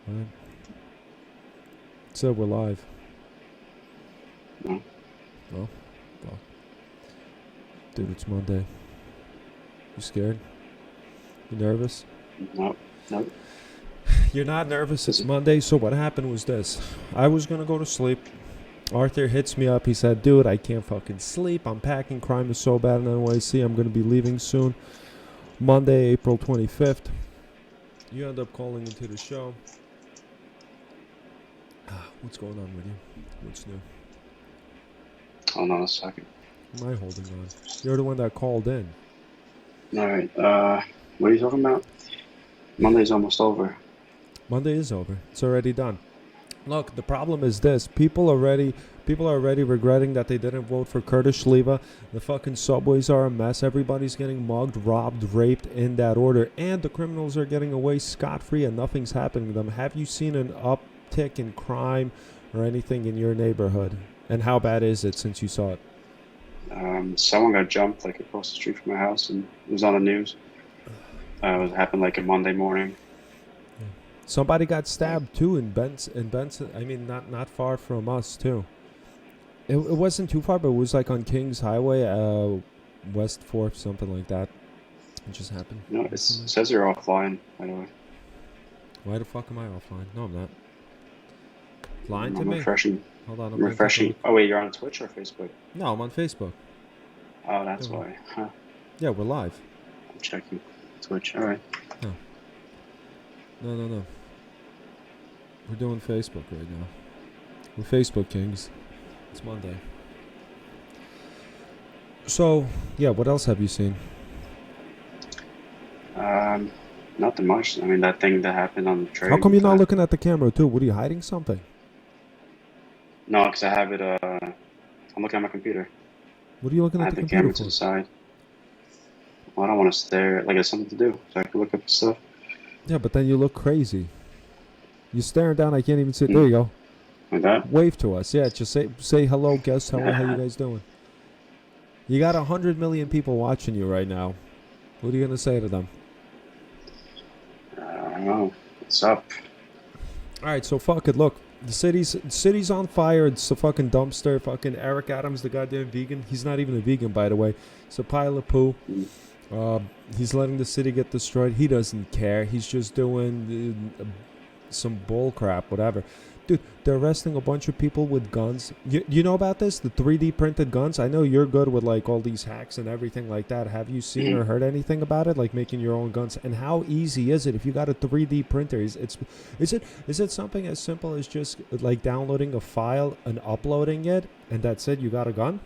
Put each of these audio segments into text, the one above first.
Right. So we're live. No. Well, fuck. Dude, it's Monday. You scared? You nervous? No. You're not nervous. It's Monday. So what happened was this. I was going to go to sleep. Arthur hits me up. He said, dude, I can't fucking sleep. I'm packing. Crime is so bad in NYC. I'm going to be leaving soon. Monday, April 25th. You end up calling into the show. What's going on with you? What's new? Hold on a second. Am I holding on? You're the one that called in. Alright, what are you talking about? Monday's almost over. Monday is over. It's already done. Look, the problem is this. People are already regretting that they didn't vote for Curtis Schlieva. The fucking subways are a mess. Everybody's getting mugged, robbed, raped in that order. And the criminals are getting away scot-free and nothing's happening to them. Have you seen an uptick in crime or anything in your neighborhood? And how bad is it since you saw it? Someone got jumped like across the street from my house, and it was on the news. It happened like a Monday morning. Somebody got stabbed too in Benson. I mean, not far from us too. It wasn't too far, but it was like on Kings Highway, West 4th, something like that. It just happened. No, it says you're offline, by the way. Why the fuck am I offline? No, I'm not. Lying to I'm me? refreshing. Hold on, I'm refreshing. Oh wait, you're on Twitch or Facebook? No, I'm on Facebook. Oh, that's why. Huh. Yeah, we're live. I'm checking Twitch. Alright. No. We're doing Facebook right now. We're Facebook Kings. It's Monday. So, yeah, what else have you seen? Nothing much. I mean, that thing that happened on the train. How come you're not looking at the camera too? What are you hiding something? No, because I have it, I'm looking at my computer. What are you looking I at have the the computer camera for? to the side. Well, I don't want to stare. Like, it's something to do, so I can look up stuff. Yeah, but then you look crazy. You're staring down. I can't even see. There you go. Like that? Wave to us. Yeah, just say hello, guests. How you guys doing? You got 100 million people watching you right now. What are you gonna say to them? I don't know. What's up? All right, so fuck it. Look, the city's on fire. It's a fucking dumpster. Fucking Eric Adams, the goddamn vegan. He's not even a vegan, by the way. It's a pile of poo. He's letting the city get destroyed. He doesn't care. He's just doing some bull crap, whatever. Dude, they're arresting a bunch of people with guns. You know about this? The 3D printed guns? I know you're good with like all these hacks and everything like that. Have you seen or heard anything about it? Like making your own guns? And how easy is it if you got a 3D printer? Is it something as simple as just like downloading a file and uploading it and that's it? You got a gun?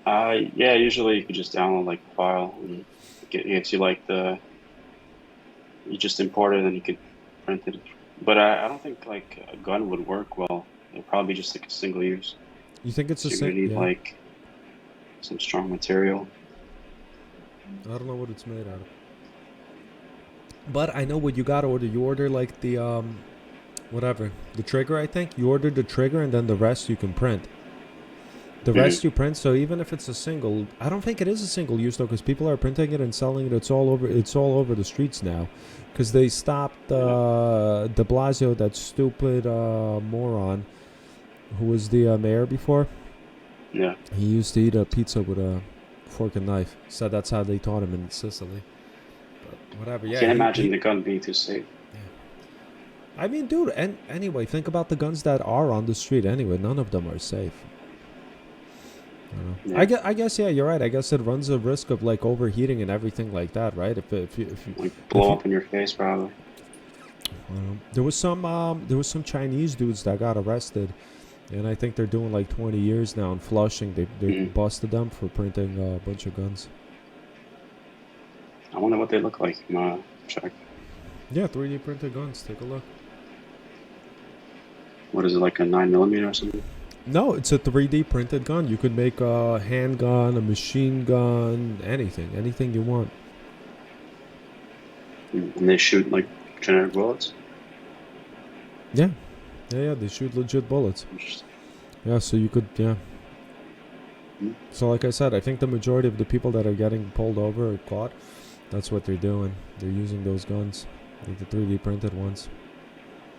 Yeah, usually you could just download like a file and it gets you like you just import it and you could print it. But I don't think like a gun would work well. It'd probably be just like a single use. You think it's So a you single? need like some strong material. I don't know what it's made out of. But I know what you gotta order. You order like the whatever. The trigger, I think. You order the trigger and then the rest you can print. The rest you print, so even if it's a single, I don't think it is a single use though, because people are printing it and selling it. It's all over the streets now, because they stopped De Blasio, that stupid moron, who was the mayor before. Yeah. He used to eat a pizza with a fork and knife. So that's how they taught him in Sicily. But whatever. Yeah. I can't imagine the gun being too safe. I mean, dude. And anyway, think about the guns that are on the street. Anyway, none of them are safe. Yeah. I guess yeah, you're right. I guess it runs a risk of like overheating and everything like that, right? If you like blow up in your face, probably. There was some Chinese dudes that got arrested, and I think they're doing like 20 years now in Flushing. They busted them for printing a bunch of guns. I wonder what they look like. Check. Yeah, 3D printed guns. Take a look. What is it, like a 9mm or something? No, it's a 3D printed gun. You could make a handgun, a machine gun, anything you want. And they shoot like generic bullets? Yeah, they shoot legit bullets. Yeah, so you could, yeah. So like I said, I think the majority of the people that are getting pulled over or caught, that's what they're doing. They're using those guns, like the 3D printed ones.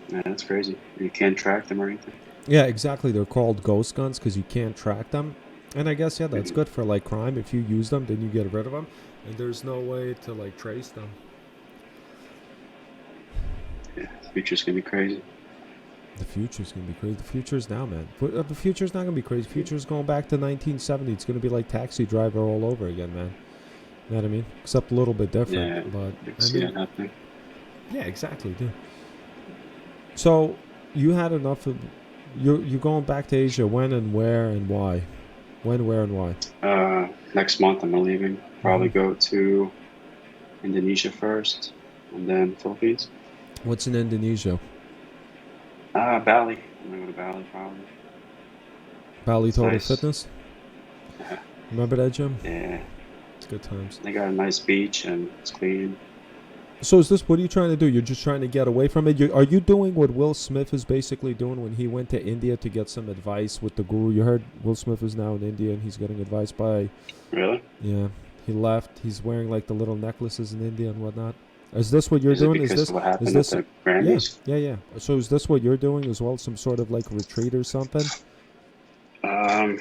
Yeah, that's crazy. You can't track them or anything. Yeah, exactly. They're called ghost guns because you can't track them. And I guess, yeah, that's Mhm. good for, like, crime. If you use them, then you get rid of them. And there's no way to, like, trace them. Yeah, the future's gonna be crazy. The future's going to be crazy. The future's now, man. The future's not going to be crazy. The future's going back to 1970. It's going to be like Taxi Driver all over again, man. You know what I mean? Except a little bit different. Yeah, But, I can I see mean, that happening. yeah, exactly, dude. So, you had enough of... You're going back to Asia. When and where and why? When, where, and why? Next month I'm leaving. Probably go to Indonesia first, and then Philippines. What's in Indonesia? Bali. I'm gonna go to Bali probably. Bali It's Total nice. Fitness? Remember that, Jim? Yeah, It's good times. they got a nice beach and it's clean. So is this, what are you trying to do? You're just trying to get away from it? Are you doing what Will Smith is basically doing when he went to India to get some advice with the guru? You heard Will Smith is now in India and he's getting advice by... Really? Yeah, he left. He's wearing like the little necklaces in India and whatnot. Is this what you're Is it doing? because of what happened Is at this... the Yeah, Grammys? yeah. So is this what you're doing as well? Some sort of like retreat or something? Um,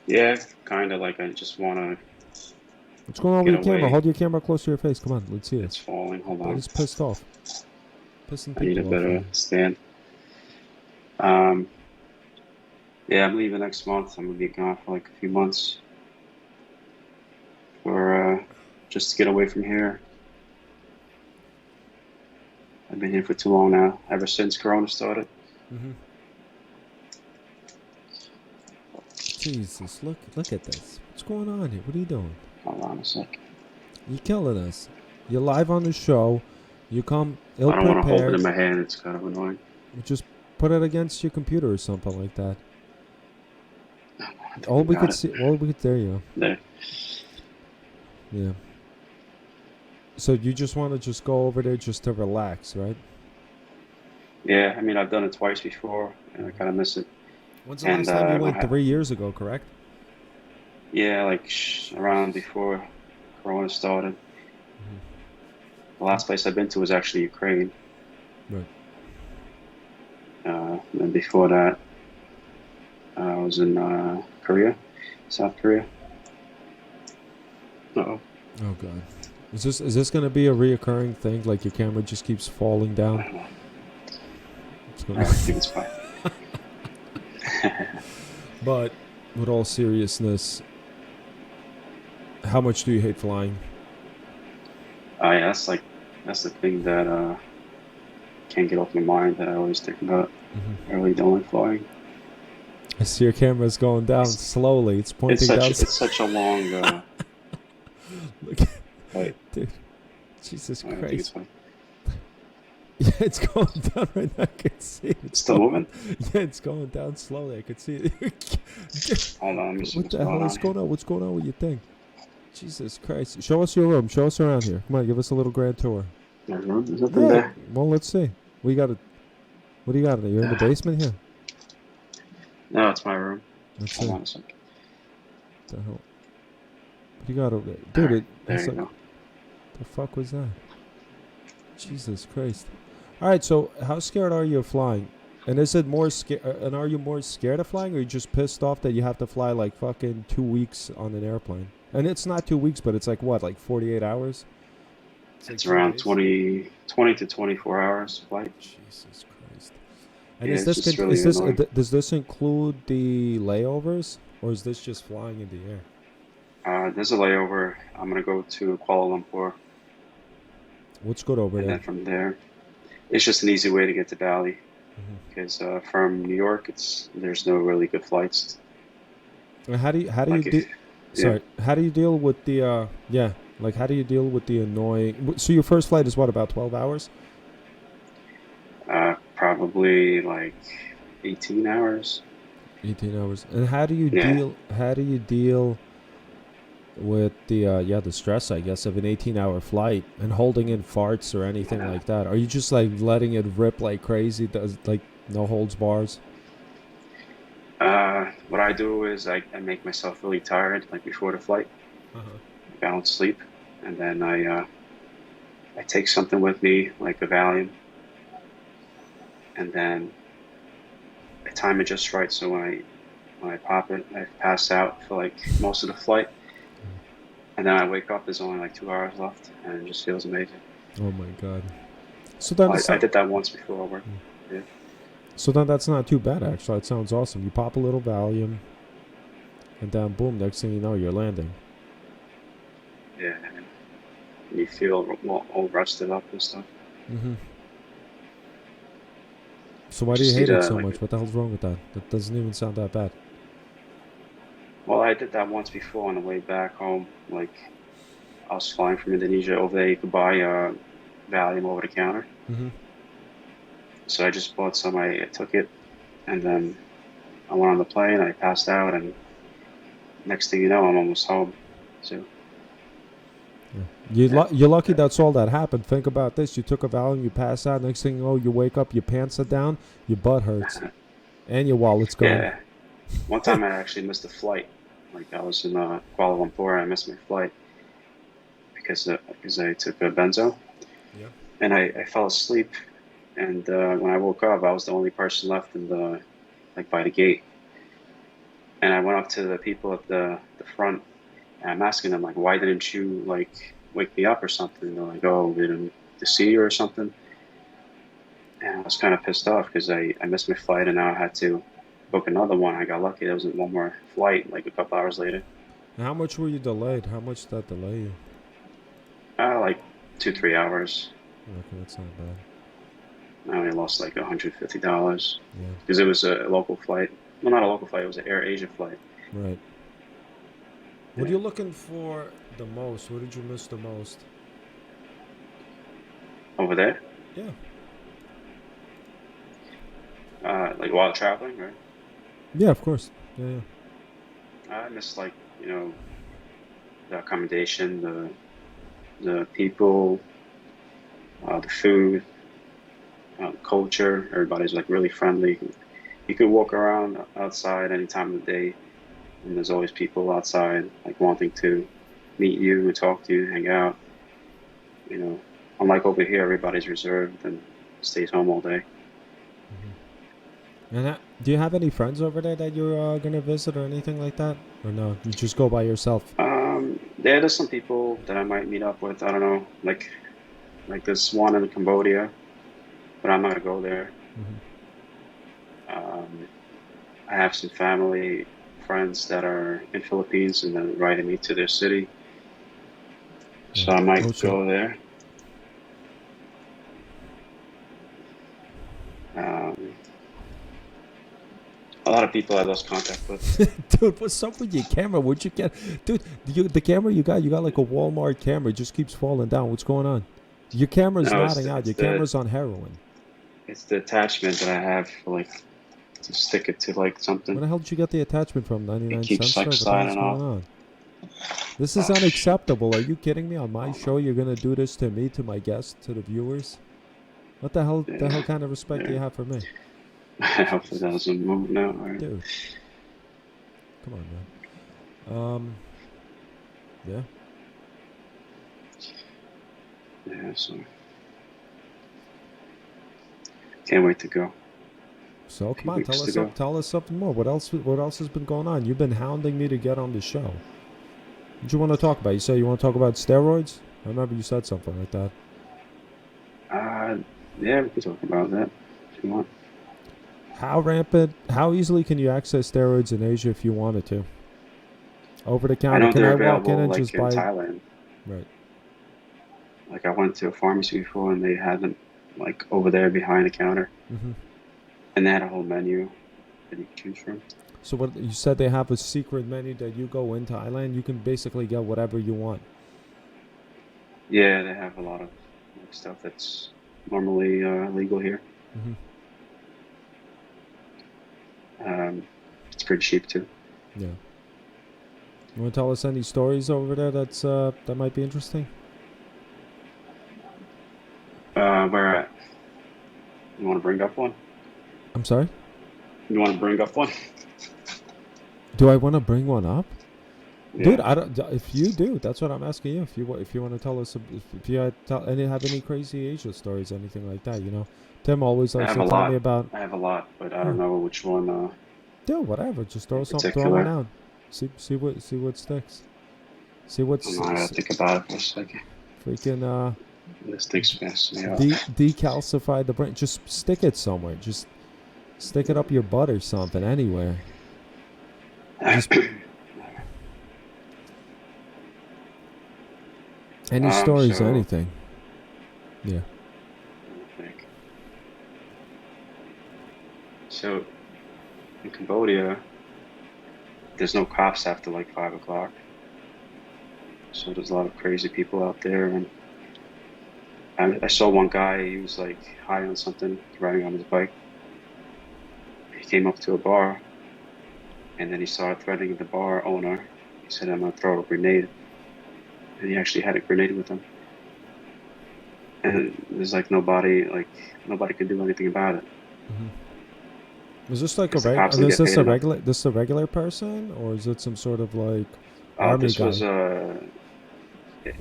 yeah, kind of like I just want to What's going on get with your camera? away. Hold your camera close to your face. Come on, let's see It's it. falling. Hold That on. is pissed off. Pissing I need a people off. better stand. Um, yeah, I'm leaving next month. I'm gonna be gone for like a few months for just to get away from here. I've been here for too long now, ever since Corona started. Mm-hmm. Jesus, look at this. What's going on here? What are you doing? Hold on a sec. You're killing us. You're live on the show. You come I don't want to hold it ill-prepared. in my hand. It's kind of annoying. Just put it against your computer or something like that. I think All I we got could it. see... Well, we could... There you go. There. Yeah. So you just want to just go over there just to relax, right? Yeah, I mean I've done it twice before, and I kind of miss it. When's the And last time you I don't went? have, 3 years ago, correct? yeah, like around before Corona started. The last place I've been to was actually Ukraine. Right. And before that, I was in Korea, South Korea. Uh-oh. Oh god. Is this going to be a reoccurring thing? Like your camera just keeps falling I down? don't know. It's I gonna... think it's fine. But with all seriousness, how much do you hate flying? Yeah, that's the thing that can't get off my mind that I always think about. Mm-hmm. I really don't like flying. I see your camera's going down slowly. It's pointing down. It's such a long Look, flight. dude. Jesus I don't think it's Christ. fine. Yeah, it's going down right now. I can see it. It's still moving? Yeah, it's going down slowly. I can see it. Hold on, let me see What what's the hell going is on. going on? What's going on with your thing? Jesus Christ. Show us your room. Show us around here. Come on, give us a little grand tour. There's nothing Yeah. there. Well, let's see. What do you got in there? You're in the basement here? No, it's my room. Let's see. Hold on What a second. the hell? What do you got over there? Dude, There it's you like... go. The fuck was that? Jesus Christ. Alright, so how scared are you of flying? And is it more and are you more scared of flying, or are you just pissed off that you have to fly like fucking 2 weeks on an airplane? And it's not 2 weeks, but it's like what, like 48 hours? It's like around 2 days? 20 to 24 hours flight. Jesus Christ. And Yeah, is it's this just really annoying. does this include the layovers, or is this just flying in the air? There's a layover. I'm gonna go to Kuala Lumpur, What's good over and there? then from there, it's just an easy way to get to Bali. Mhm. Because from New York, there's no really good flights. And how do you Like do? if, yeah, Sorry, how do you deal with the like how do you deal with the annoying? So your first flight is what, about 12 hours? probably like 18 hours. 18 hours. And how do you Yeah. deal with the stress, I guess, of an 18-hour flight and holding in farts or anything Yeah. like that? Are you just like letting it rip like crazy? Does like no holds bars? What I do is I make myself really tired, like before the flight. I don't sleep, and then I take something with me, like a Valium, and then I time it just right. So when I pop it, I pass out for like most of the flight, and then I wake up. There's only like 2 hours left, and it just feels amazing. Oh my god. So then I did that once before I worked. Yeah. So then that's not too bad actually. It sounds awesome. You pop a little Valium, and then boom, next thing you know, you're landing. Yeah, and you feel all rested up and stuff. Mm-hmm. So why do you hate it so much? What the hell's wrong with that? That doesn't even sound that bad. Well, I did that once before on the way back home. Like, I was flying from Indonesia over there. You could buy Valium over the counter. Mm-hmm. So I just bought some. I took it, and then I went on the plane. I passed out, and next thing you know, I'm almost home. So you're lucky that's all that happened. Think about this: you took a Valium, you pass out. Next thing you know, you wake up, your pants are down, your butt hurts, and your wallet's gone. Yeah. One time I actually missed a flight. Like I was in Kuala Lumpur, I missed my flight because I took a benzo. Yeah. And I fell asleep. And when I woke up, I was the only person left in by the gate. And I went up to the people at the front, and I'm asking them like, why didn't you like wake me up or something? And they're like, oh, we didn't see you or something. And I was kind of pissed off because I missed my flight, and now I had to book another one. I got lucky. There was one more flight like a couple hours later. And how much were you delayed? How much did that delay you? Like 2-3 hours. Okay, that's not bad. I only lost like $150 Yeah. because it was a local flight. Well, not a local flight. It was an Air Asia flight. Right. What are you looking for the most? What did you miss the most? Over there? Yeah. Like while traveling, right? Yeah, of course. Yeah. I missed like, the accommodation, the people, the food, culture. Everybody's like really friendly. You could walk around outside any time of the day, and there's always people outside like wanting to meet you and talk to you, hang out. Unlike over here, everybody's reserved and stays home all day. Mm-hmm. And do you have any friends over there that you're gonna visit or anything like that, or no? You just go by yourself. There's some people that I might meet up with. I don't know, like this one in Cambodia, but I'm not gonna go there. Mm-hmm. I have some family friends that are in Philippines, and they're inviting me to their city, so I might go there. A lot of people I lost contact with. Dude, what's up with your camera? What'd you get? Dude, the camera you got like a Walmart camera. It just keeps falling down. What's going on? Your camera's nodding out. Your camera's on heroin. It's the attachment that I have for to stick it to something. Where the hell did you get the attachment from? 99 cents? It keeps sliding off. This is unacceptable. Are you kidding me? On my show, you're gonna do this to me, to my guests, to the viewers? What the hell? The hell kind of respect do you have for me? Hopefully that doesn't move now. Right? Dude, come on, man. Yeah. Yeah. So can't wait to go. So come on, tell us something more. What else has been going on? You've been hounding me to get on the show. What do you want to talk about? You say you want to talk about steroids? I remember you said something like that. Yeah, we can talk about that if you want. How easily can you access steroids in Asia if you wanted to? Over the counter? I know can they're I walk in and available, just in buy? Thailand. Right. Like I went to a pharmacy before, and they had them over there behind the counter. Mm-hmm. And they had a whole menu that you could choose from. So what you said, they have a secret menu that you go in Thailand, you can basically get whatever you want. Yeah, they have a lot of stuff that's normally legal here. Mm-hmm. It's pretty cheap too. Yeah. You want to tell us any stories over there that might be interesting? Where at? You want to bring up one? I'm sorry? You want to bring up one? Do I want to bring one up? Dude, Yeah, I don't. If you do, that's what I'm asking you. If you want to tell us, if you have any crazy Asia stories, anything like that, you know. Tim always I likes have to a tell me lot. about. I have a lot, but I Yeah, don't know which one dude, whatever. Just in throw one particular. out. See what sticks. See what's I gotta think about it for a second. freaking This thing's messing me up. decalcify the brain. Just stick it somewhere. Just stick it up your butt or something. Anywhere. Just any stories, So anything. Yeah. I think so in Cambodia, there's no cops after like 5 o'clock. So there's a lot of crazy people out there, and I saw one guy. He was like high on something, riding on his bike. He came up to a bar, and then he started threatening the bar owner. He said, "I'm gonna throw a grenade," and he actually had a grenade with him. And there's like nobody could do anything about it Is this like a because the cops didn't is get this paid enough. a regular person, or is it some sort of like army This was guy?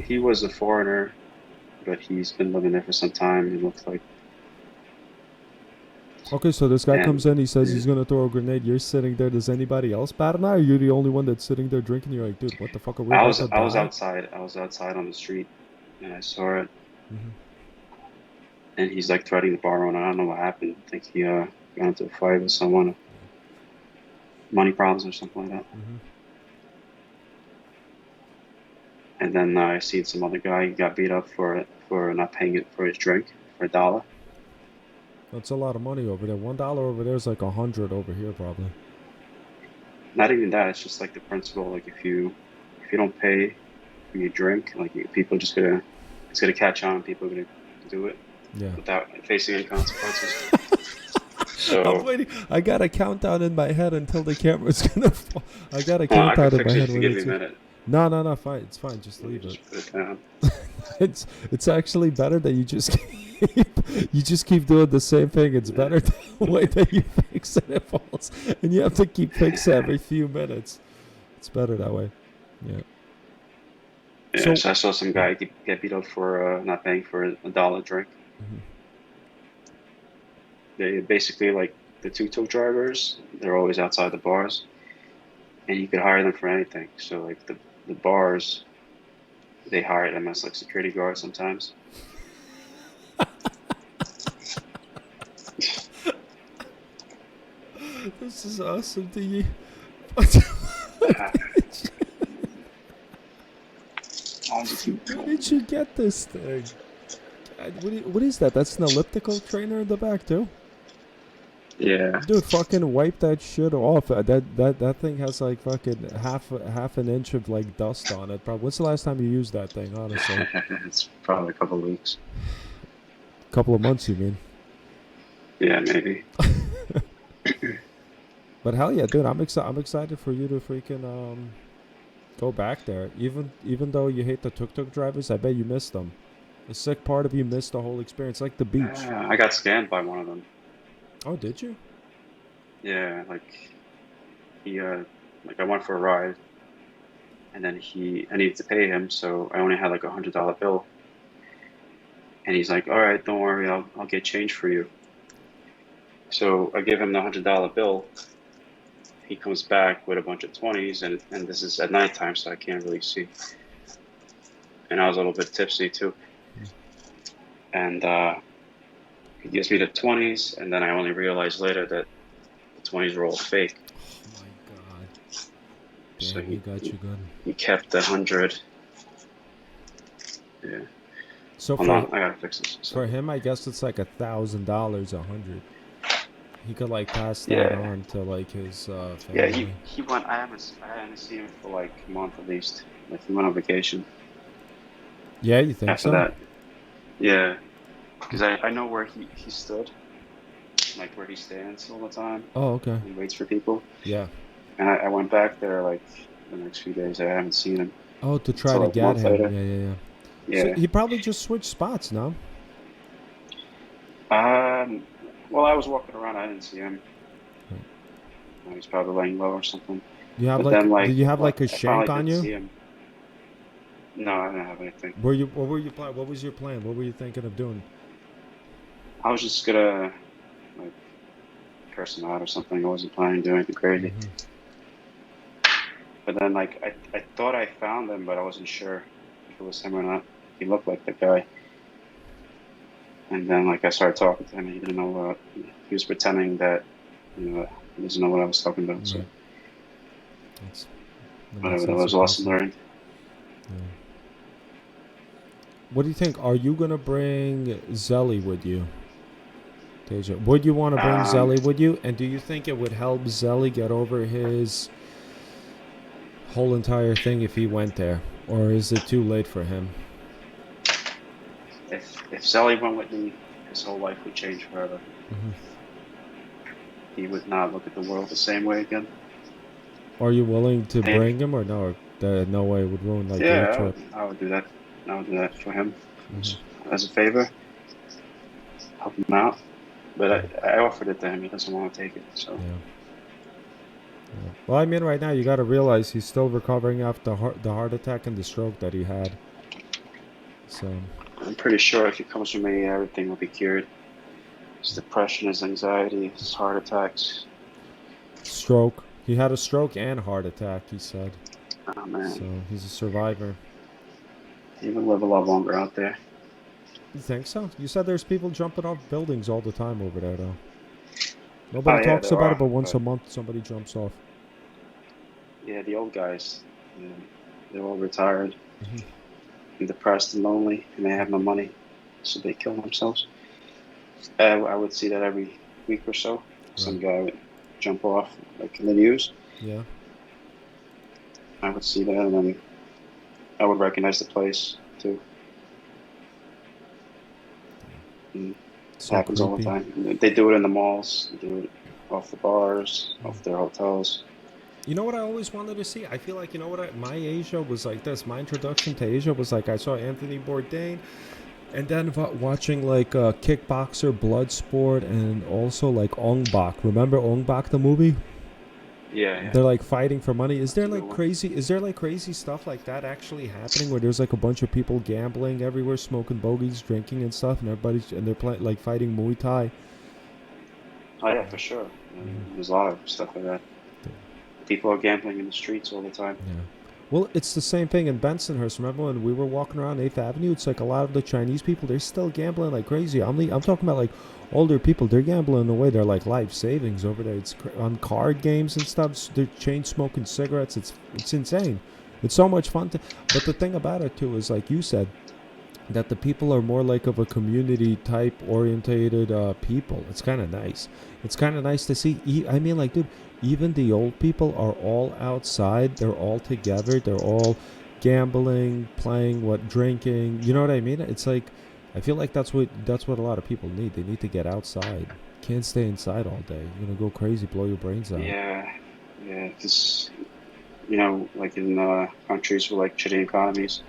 he was a foreigner, but he's been living there for some time. He looks like, Okay, so this guy and comes in, he says yeah. he's gonna throw a grenade. You're sitting there. Does anybody else bat an eye? Or you're the only one that's sitting there drinking. You're like, dude, what the fuck? Are we about to I was die? outside. I was outside on the street, and I saw it. Hmm. And he's like threatening the bar owner. I don't know what happened. I think he got into a fight with someone, money problems or something like that. Hmm. And then I seen some other guy got beat up for not paying it for his drink for $1. That's a lot of money over there. $1 over there is like 100 over here, probably. Not even that. It's just like the principle. Like if you don't pay for your drink, like people are just gonna it's gonna catch on. People are gonna do it Yeah. without facing any consequences. I'm So waiting. I got a countdown in my head until the camera's gonna fall. I got a I could countdown in my fix it head if you when give me a it's. minute. No, fine. It's fine. Just Let me leave it. just put it down. It's actually better that you just keep doing the same thing. It's better the way that you fix it. It falls, and you have to keep fixing every few minutes. It's better that way. Yeah. Yeah, So. so I saw some Yeah. guy get beat up for not paying for $1 drink. Mhm. They basically like the tuk-tuk drivers. They're always outside the bars, and you could hire them for anything. So like the bars, they hire them as like security guards sometimes. This is awesome. Do you? Uh, Where did you get this thing? God, what is that? That's an elliptical trainer in the back too. yeah, Dude, fucking wipe that shit off. That thing has like fucking half an inch of like dust on it. When's the last time you used that thing? Honestly, it's probably a couple of weeks. couple of months, you mean? Yeah, maybe. But hell yeah, dude, I'm excited for you to freaking go back there. Even though you hate the tuk-tuk drivers, I bet you missed them. The sick part of you missed the whole experience, like the beach. I got scammed by one of them. Oh, did you? Yeah, like he like I went for a ride, and then I needed to pay him, so I only had like $100 bill, and he's like, "All right, don't worry, I'll get change for you." So I give him the $100 bill. He comes back with a bunch of 20s, and this is at nighttime, so I can't really see. And I was a little bit tipsy too, and he gives me the 20s, and then I only realized later that the 20s were all fake. Oh my god. So Damn, he got you good. he kept the 100. Yeah. So Hold on, I gotta fix this. for him, I guess it's like $1,000, 100. He could like pass that Yeah. on to like his Yeah, family. he went. I haven't seen him for like a month at least. Like he went on vacation Yeah, you think after so? that. Yeah, because I know where he stood, like where he stands all the time. Oh, okay. He waits for people, Yeah. and I went back there like the next few days. I haven't seen him Oh, to try until to like a get month him. later. Yeah. So Yeah. he probably just switched spots, no? Well, I was walking around. I didn't see him. Right. He was probably laying low or something. You have But like, then did like you have like a I finally shank on did you? see him. No, I didn't have anything. What were you plan? What was your plan? What were you thinking of doing? I was just gonna like curse him out or something. I wasn't planning to do anything crazy. Hmm. But then like I thought I found him, but I wasn't sure if it was him or not. He looked like the guy. And then like I started talking to him, and he didn't know what he was pretending that he doesn't know what I was talking about. So Right. That's, that makes whatever, that sense. was a lesson learned. Yeah. What do you think? Are you gonna bring Zelly with you, Deja? Would you want to bring Um, Zelly with you? And do you think it would help Zelly get over his whole entire thing if he went there, or is it too late for him? if Sally went with me, his whole life would change forever. Hmm. He would not look at the world the same way again. Are you willing to And bring him, or no? Or no way it would ruin like your yeah, trip. I would do that. I would do that for him Hmm. as a favor, help him out. But I offered it to him. He doesn't want to take it. So Yeah. Yeah. Well, I mean, right now you got to realize he's still recovering after the heart attack and the stroke that he had. So I'm pretty sure if he comes with me, everything will be cured. His depression, his anxiety, his heart attacks. stroke. He had a stroke and heart attack. He said. Oh man, So he's a survivor. he would live a lot longer out there. You think so? You said there's people jumping off buildings all the time over there, though. Oh Nobody yeah, talks there about it, are. but once But a month somebody jumps off. yeah, the old guys, they're all retired Hmm. and depressed and lonely, and they have no money, so they kill themselves. I would see that every week or so. Some Right. guy would jump off, like in the news. Yeah. I would see that, and then I would recognize the place too. And it So happens all the creepy. time. They do it in the malls. They do it off the bars, off their hotels. You know what I always wanted to see? I feel like, you know what, my Asia was like this. My introduction to Asia was like I saw Anthony Bourdain, and then watching like Kickboxer, Bloodsport, and also like Ong Bak. Remember Ong Bak, the movie? Yeah, yeah, They're like fighting for money. Is that's there a good like one. crazy? Is there like crazy stuff like that actually happening where there's like a bunch of people gambling everywhere, smoking bogeys, drinking and stuff, and everybody's and they're playing like fighting Muay Thai? Oh yeah, for sure. Hmm. There's a lot of stuff like that. People are gambling in the streets all the time. Yeah. Well, it's the same thing in Bensonhurst. Remember when we were walking around 8th Avenue? It's like a lot of the Chinese people, they're still gambling like crazy. I'm talking about like older people. They're gambling away their like life savings over there. It's on card games and stuff. They're chain smoking cigarettes. It's insane. It's so much fun to. But the thing about it too is like you said, that the people are more like of a community type orientated people. It's kind of nice. It's kind of nice to see. I mean, like, dude, even the old people are all outside. They're all together. They're all gambling, playing, drinking. You know what I mean? It's like I feel like that's what a lot of people need. They need to get outside. Can't stay inside all day. You're gonna go crazy, blow your brains out. Yeah, yeah. Because like in countries with like shitty economies,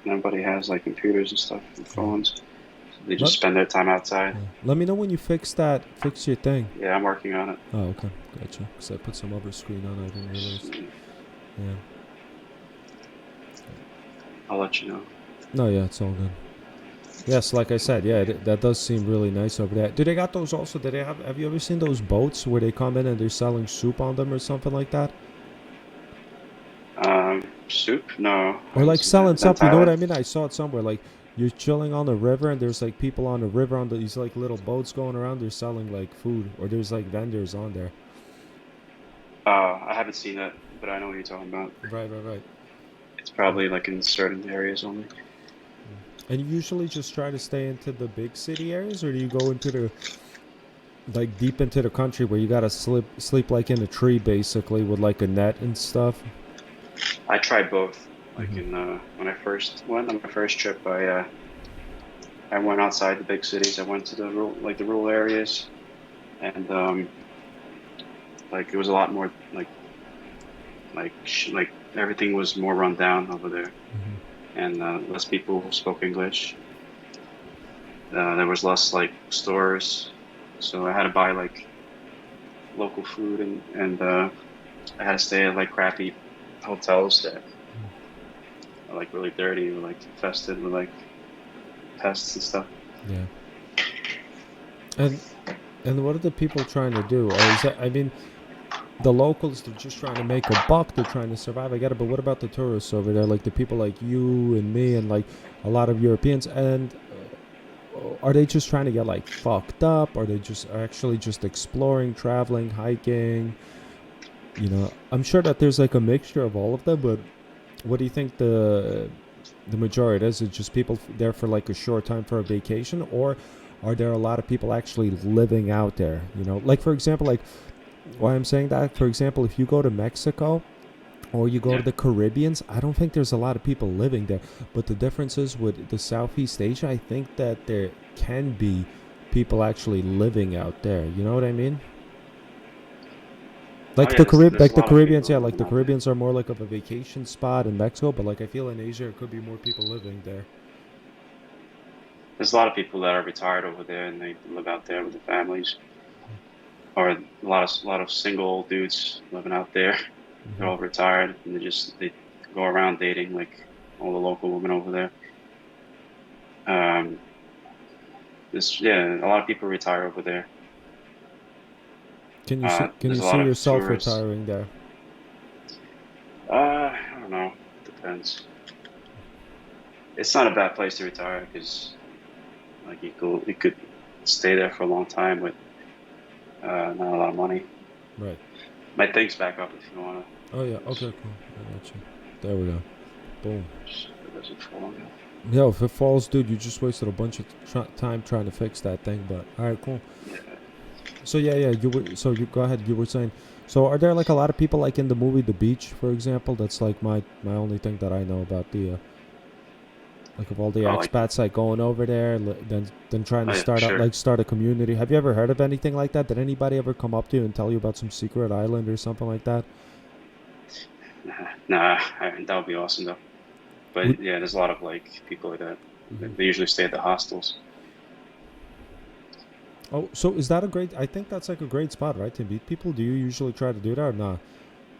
nobody has like computers and stuff and Yeah. phones. So they just Let spend their time outside. yeah. Let me know when you fix your thing. Yeah, I'm working on it. Oh, okay, gotcha. Cause I put some other screen on. I didn't realize. Yeah. I'll let you know. No, yeah, it's all good. Yes, like I said, yeah, that does seem really nice over there. Do they got those also? Do they have you ever seen those boats where they come in and they're selling soup on them or something like that? Soup? No, I Or haven't like seen that. selling Is that in stuff, you know what Thailand? I mean? I saw it somewhere. Like you're chilling on the river and there's like people on the river on these like little boats going around. They're selling like food or there's like vendors on there. I haven't seen that, but I know what you're talking about. Right, right, right. It's probably like in certain areas only. And you usually just try to stay into the big city areas, or do you go into the like deep into the country where you gotta sleep like in a tree basically with like a net and stuff? I tried both. Like Hmm. in when I first went on my first trip, I went outside the big cities. I went to the rural areas, and like it was a lot more like everything was more run down over there, Hmm. and less people spoke English. There was less like stores, so I had to buy like local food and I had to stay at like crappy hotels that are like really dirty or like infested with like pests and stuff. Yeah. And what are the people trying to do? Or is that, I mean, the locals, they're just trying to make a buck, they're trying to survive. I get it, but what about the tourists over there? Like the people like you and me and like a lot of Europeans, and are they just trying to get like fucked up? Are they just actually just exploring, traveling, hiking? You know, I'm sure that there's like a mixture of all of them, but what do you think the majority is? It just people there for like a short time for a vacation, or are there a lot of people actually living out there? You know, like for example, like why I'm saying that, for example, if you go to Mexico or you go to the Caribbeans, I don't think there's a lot of people living there. But the difference is with the Southeast Asia, I think that there can be people actually living out there. You know what I mean? Like Oh the yeah, there's a like the lot of Caribbeans, people yeah, like living the out there. Caribbeans are more like of a vacation spot in Mexico, but like I feel in Asia it could be more people living there. There's a lot of people that are retired over there and they live out there with their families, or a lot of single dudes living out there. They're Hmm. all retired and they go around dating like all the local women over there. Um, a lot of people retire over there. Can you There's a see lot of yourself tourists. retiring there? I don't know. Depends. It's not a bad place to retire because like you could stay there for a long time with not a lot of money. Right. My thing's back up if you want Oh yeah. to. Okay. Cool. I got you. There we go. Boom. It doesn't fall on you. Yeah. If it falls, dude, you just wasted a bunch of time trying to fix that thing. But all right, cool. Yeah. So yeah. You were. So you go ahead. You were saying. So are there like a lot of people like in the movie The Beach, for example? That's like my only thing that I know about the like of all the Oh, like expats like going over there, then trying to oh yeah, for start out sure. like start a community. Have you ever heard of anything like that? Did anybody ever come up to you and tell you about some secret island or something like that? Nah, that would be awesome though. Would, But yeah, there's a lot of like people like that. mhm. They usually stay at the hostels. Oh, so is that a great? I think that's like a great spot, right? To meet people. Do you usually try to do that or not?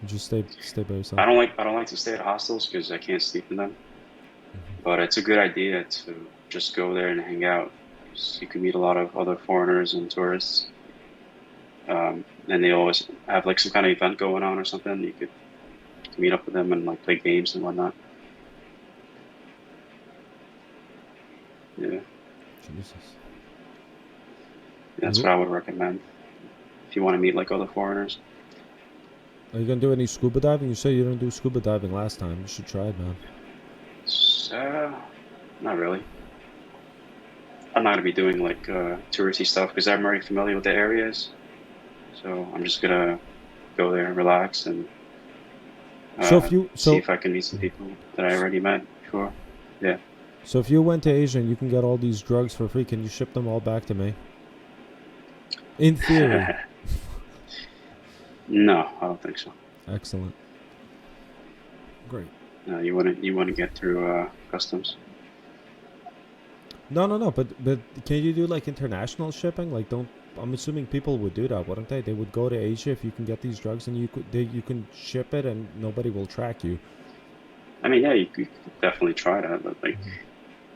You just stay by yourself. I don't like to stay at hostels because I can't sleep in them. Hmm. But it's a good idea to just go there and hang out. 'Cause you can meet a lot of other foreigners and tourists. And they always have like some kind of event going on or something. You could meet up with them and like play games and whatnot. Yeah, Jesus. that's You- what I would recommend if you want to meet like other foreigners. Are you gonna do any scuba diving? You said you didn't do scuba diving last time. You should try it, man. So, not really. I'm not gonna be doing like touristy stuff because I'm already familiar with the areas. So I'm just gonna go there and relax and So if you see so if I can meet some people that I already met before. Yeah. So if you went to Asia and you can get all these drugs for free, can you ship them all back to me? In theory. No, I don't think so. Excellent. Great. No, you want to get through customs. No. But can you do like international shipping? Like, don't. I'm assuming people would do that, wouldn't they? They would go to Asia if you can get these drugs, and you can ship it, and nobody will track you. I mean, yeah, you could definitely try that, but like, Hmm.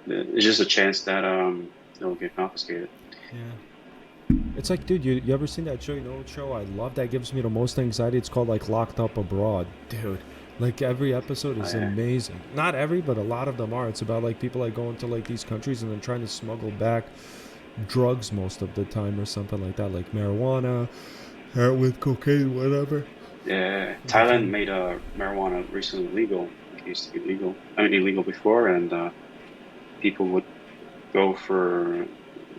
it's just a chance that it'll get confiscated. Yeah. It's like, dude, you ever seen that show? You know what show I love that gives me the most anxiety? It's called like Locked Up Abroad. Dude, like every episode Oh is yeah, amazing. Not every, but a lot of them are. It's about like people like going to like these countries and then trying to smuggle back drugs most of the time or something like that, like marijuana, heroin, cocaine, whatever. yeah. They Thailand can. made marijuana recently legal. It used to be legal. I mean, illegal before, and people would go for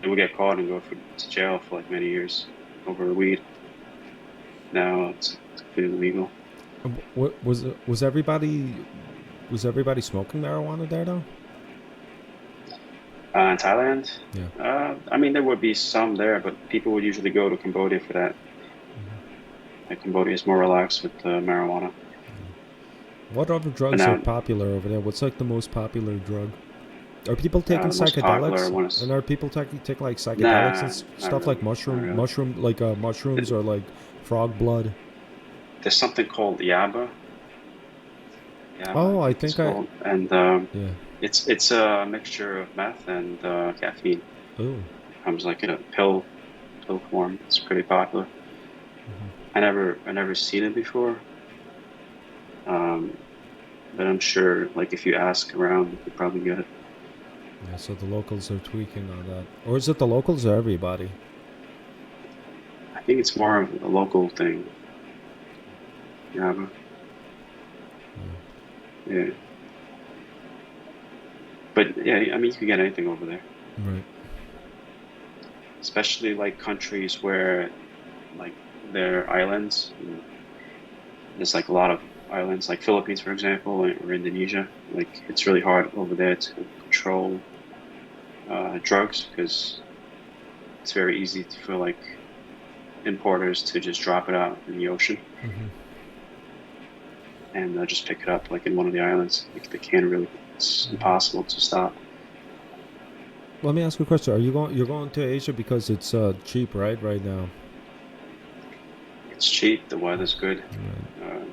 they would get caught and go to jail for like many years over weed. Now it's completely legal. What was everybody smoking marijuana there though? In Thailand, Yeah. I mean, there would be some there, but people would usually go to Cambodia for that. Hmm. Like Cambodia is more relaxed with marijuana. What other But drugs are now popular over there? What's like the most popular drug? Are people taking the most popular psychedelics? one And is are people taking like psychedelics and nah, not stuff like really, not really. mushrooms or like It, mushrooms or like frog blood? there's something called yaba. Oh, I It's think I. called, and Yeah. it's a mixture of meth and caffeine. Oh. It comes like in a pill form. It's pretty popular. I never seen it before. But I'm sure, like, if you ask around, you could probably get it. Yeah, so the locals are tweaking on that. Or is it the locals or everybody? I think it's more of a local thing. Yaba. Yeah. But yeah, I mean, you can get anything over there. Right. Especially like countries where, like, they're islands. There's like a lot of islands, like Philippines, for example, or Indonesia. Like, it's really hard over there to control drugs because it's very easy for like importers to just drop it out in the ocean and just pick it up like in one of the islands. Like, they can't really. It's impossible to stop. Let me ask you a question. You're going to Asia because it's cheap, right? Right now. It's cheap. The weather's good. Right.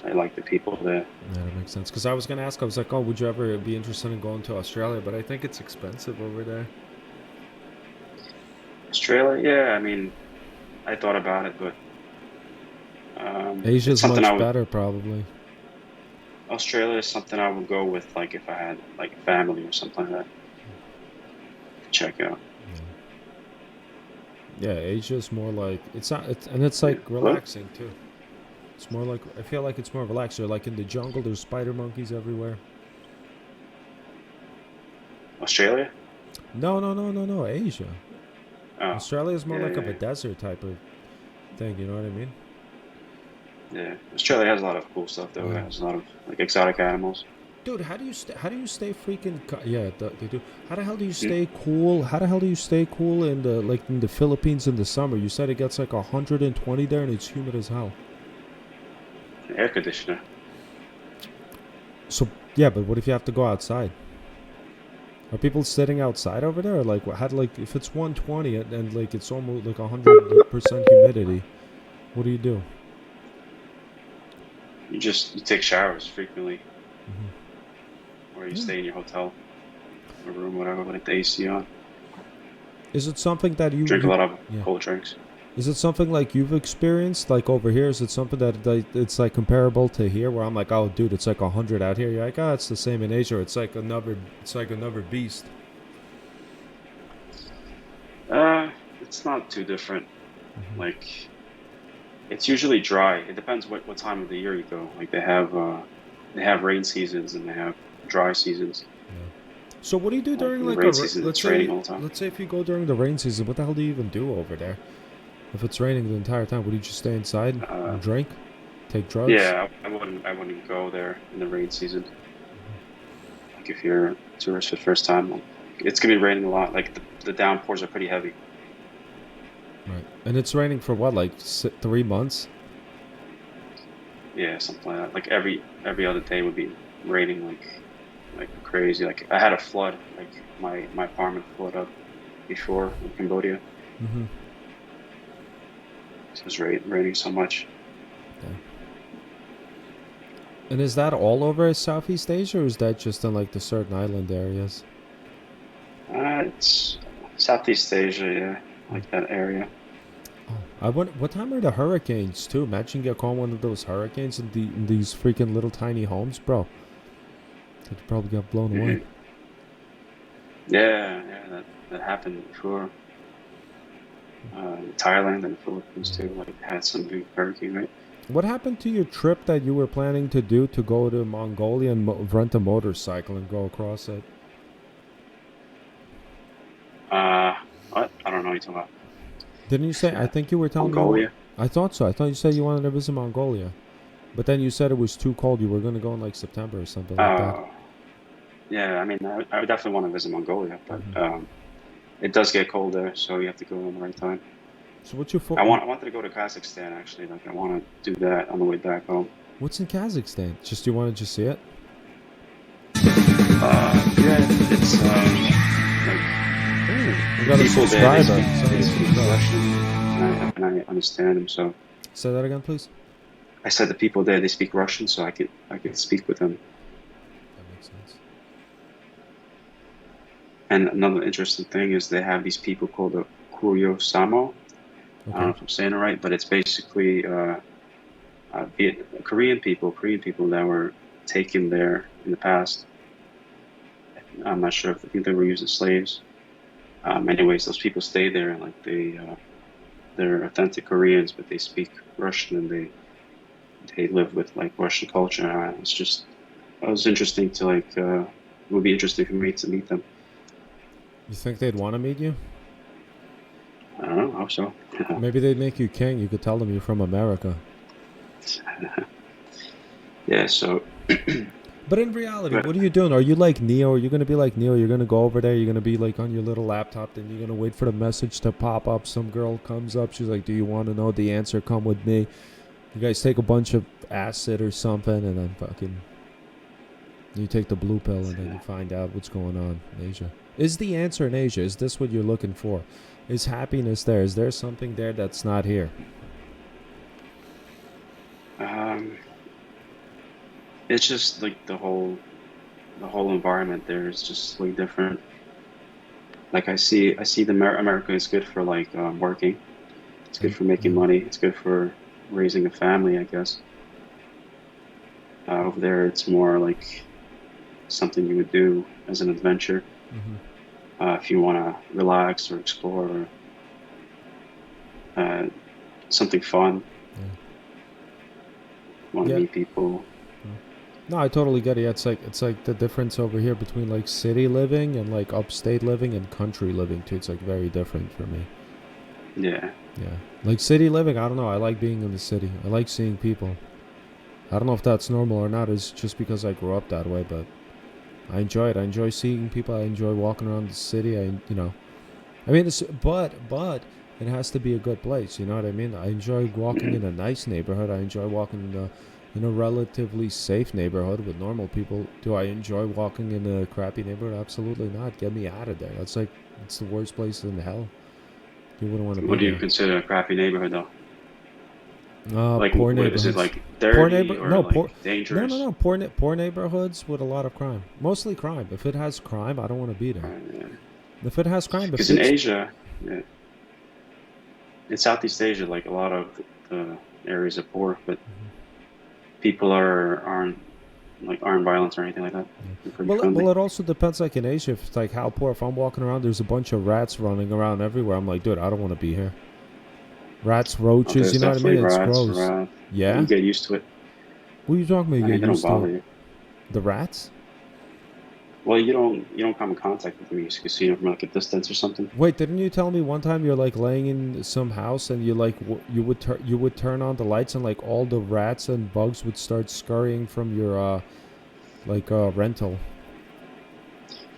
I like the people there. Yeah, that makes sense. Because I was gonna ask, I was like, oh, would you ever be interested in going to Australia? But I think it's expensive over there. Australia, yeah. I mean, I thought about it, but Asia's much something better, probably. Australia is something I would go with, like, if I had like a family or something like that. Check out. Yeah, Asia's more like it's not, and it's like relaxing too. It's more like, I feel like it's more relaxed. You're like in the jungle. There's spider monkeys everywhere. Australia? No. Asia. Oh, Australia is more yeah, like of yeah. a desert type of thing. You know what I mean? Yeah, Australia has a lot of cool stuff though. It Yeah. has a lot of like exotic animals. Dude, how do you stay freaking yeah, they do. How the hell do you stay cool? How the hell do you stay cool in the Philippines in the summer? You said it gets like 120 there and it's humid as hell. Air conditioner. So yeah, but what if you have to go outside? Are people sitting outside over there? Or like, like if it's 120 and like it's almost like 100% humidity, what do? You take showers frequently, or you stay in your hotel or room, whatever, with the AC on. Is it something that you Drink a lot of yeah. cold drinks. Is it something like you've experienced, like over here? Is it something that it's like comparable to here, where I'm like, oh, dude, it's like 100 out here. You're like, oh, it's the same in Asia. It's like another beast. It's not too different. Like, it's usually dry. It depends what time of the year you go. Like, they have rain seasons and they have dry seasons. So what do you do during like rain season? It's raining all the time. Let's say if you go during the rain season, what the hell do you even do over there? If it's raining the entire time, would you just stay inside and drink, take drugs? Yeah, I wouldn't go there in the rain season. Like, if you're a tourist for the first time, it's gonna be raining a lot. Like, the downpours are pretty heavy. Right, and it's raining for what, like 3 months? Yeah, something like that. Like every other day would be raining like crazy. Like, I had a flood. Like, my apartment flooded up before in Cambodia. It was raining so much. Okay. And is that all over Southeast Asia, or is that just in like the certain island areas? It's Southeast Asia, yeah, like that area. Oh, I wonder what time are the hurricanes too? Imagine you get caught one of those hurricanes in these freaking little tiny homes, bro. They'd probably get blown away. Yeah, that happened before. Thailand and Philippines too, like, had some big hurricane, right? What happened to your trip that you were planning to do to go to Mongolia and rent a motorcycle and go across it? What? I don't know what you're talking about. Didn't you say? I think you were telling Mongolia? me. I thought so. I thought you said you wanted to visit Mongolia, but then you said it was too cold. You were going to go in like September or something like that. Yeah. I mean, I would definitely want to visit Mongolia, but it does get cold there, so you have to go in the right time. So what's your? I wanted to go to Kazakhstan actually. Like, I want to do that on the way back home. What's in Kazakhstan? Just you want to just see it? Yeah, it's We got a people subscriber. there, they speak Russian, and I understand them. So Say that again, please. I said the people there, they speak Russian, so I could speak with them. That makes sense. And another interesting thing is they have these people called the Kuryo Samo. I don't know Okay. if I'm saying it right, but it's basically Korean people that were taken there in the past. I'm not sure if I think they were used as slaves. Anyways, those people stay there and like they're authentic Koreans, but they speak Russian and they live with like Russian culture. It was interesting to like it would be interesting for me to meet them. You think they'd want to meet you? I don't know. I hope so. Maybe they'd make you king. You could tell them you're from America. Yeah. So. But in reality, But what are you doing? Are you like Neo? Are you going to be like Neo? You're going to go over there. You're going to be like on your little laptop. Then you're going to wait for the message to pop up. Some girl comes up. She's like, do you want to know the answer? Come with me. You guys take a bunch of acid or something. And then fucking... You take the blue pill and then you find out what's going on in Asia. Is the answer in Asia? Is this what you're looking for? Is happiness there? Is there something there that's not here? um, it's just like the whole environment there is just way different. Like I see America is good for like working. It's good for making money. It's good for raising a family, I guess. Over there, it's more like something you would do as an adventure Mm-hmm. if you want to relax or explore or something fun. Yeah. Want to Yeah. meet people. No, I totally get it. It's like the difference over here between like city living and like upstate living and country living too. It's like very different for me. Yeah. Yeah. Like city living, I don't know. I like being in the city. I like seeing people. I don't know if that's normal or not. It's just because I grew up that way, but I enjoy it. I enjoy seeing people. I enjoy walking around the city. I mean, but it has to be a good place. You know what I mean? I enjoy walking in a nice neighborhood. I enjoy walking in a relatively safe neighborhood with normal people. Do I enjoy walking in a crappy neighborhood? Absolutely not. Get me out of there. It's the worst place in hell. You wouldn't want to be What do you there. consider a crappy neighborhood though? Like, Poor is it neighborhoods. like dirty or No, like dangerous? poor neighborhoods with a lot of crime. Mostly crime. If it has crime, I don't want to be there. If it has crime, if Because in it's Asia, yeah, in Southeast Asia, like a lot of the areas are poor, but people aren't violent or anything like that. They're pretty friendly. well, it also depends. Like in Asia, if it's like how poor. If I'm walking around, there's a bunch of rats running around everywhere. I'm like, dude, I don't want to be here. Rats, Oh, roaches, there's you know what I definitely mean? It's rats gross. around. You Yeah. get used to it. What are you talking about? I You mean, get they don't used to bother it. you. The rats? Well, you don't come in contact with them. You can see them from like a distance or something. Wait, didn't you tell me one time you're like laying in some house and you like you would turn on the lights and like all the rats and bugs would start scurrying from your rental.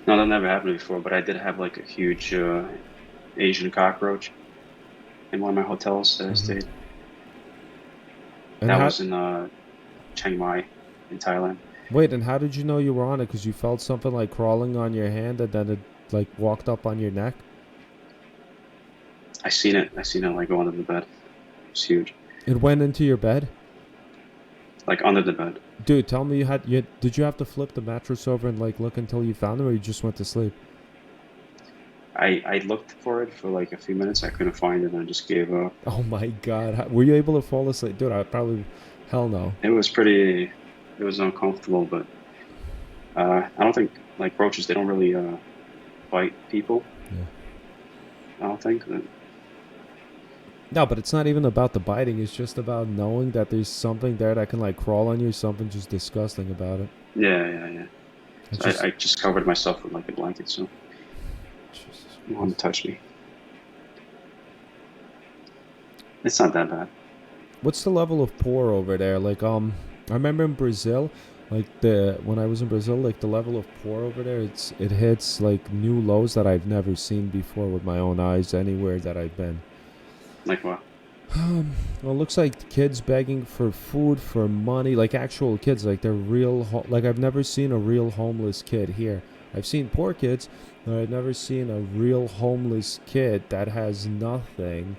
No, that never happened before, but I did have like a huge Asian cockroach in one of my hotels that I Hmm. stayed. And That how was in Chiang Mai in Thailand. wait, and how did you know you were on it? Because you felt something like crawling on your hand and then it like walked up on your neck. I seen it. I seen it like go under the bed. It's huge. It went into your bed. Like under the bed. Dude, tell me did you have to flip the mattress over and like look until you found it, or you just went to sleep? I looked for it for like a few minutes. I couldn't find it and I just gave up. Oh my god, were you able to fall asleep? Dude, I probably, hell no. It was uncomfortable, but I don't think like roaches, they don't really bite people. Yeah. I don't think. No, but it's not even about the biting. It's just about knowing that there's something there that can like crawl on you. Something just disgusting about it. Yeah. It's So just, I just covered myself with like a blanket, so Jesus no one Christ. touched me. It's not that bad. What's the level of poor over there? Like, I remember in Brazil, when I was in Brazil, like the level of poor over there, it hits like new lows that I've never seen before with my own eyes anywhere that I've been. Like what? Well, it looks like kids begging for food, for money, like actual kids, like they're like I've never seen a real homeless kid here. I've seen poor kids, but I've never seen a real homeless kid that has nothing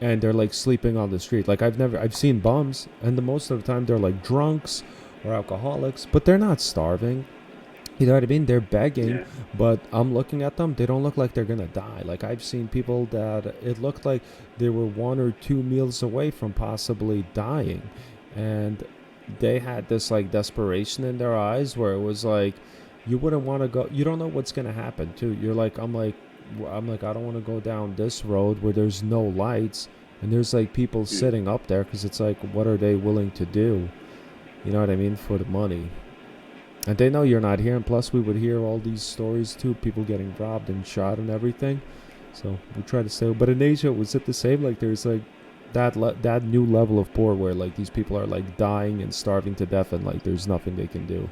and they're like sleeping on the street. Like I've seen bums, and most of the time they're like drunks or alcoholics, but they're not starving. You know what I mean? They're begging, Yeah. but I'm looking at them. They don't look like they're gonna die. Like I've seen people that it looked like they were 1 or 2 meals away from possibly dying, and they had this like desperation in their eyes where it was like, you wouldn't want to go. You don't know what's gonna happen too. You're like, I'm like, I don't want to go down this road where there's no lights and there's like people Mm. sitting up there because it's like, what are they willing to do? You know what I mean? For the money. And they know you're not here, and plus we would hear all these stories too, people getting robbed and shot and everything. So we try to stay. But in Asia, was it the same? Like there's like that new level of poor where like these people are like dying and starving to death, and like there's nothing they can do.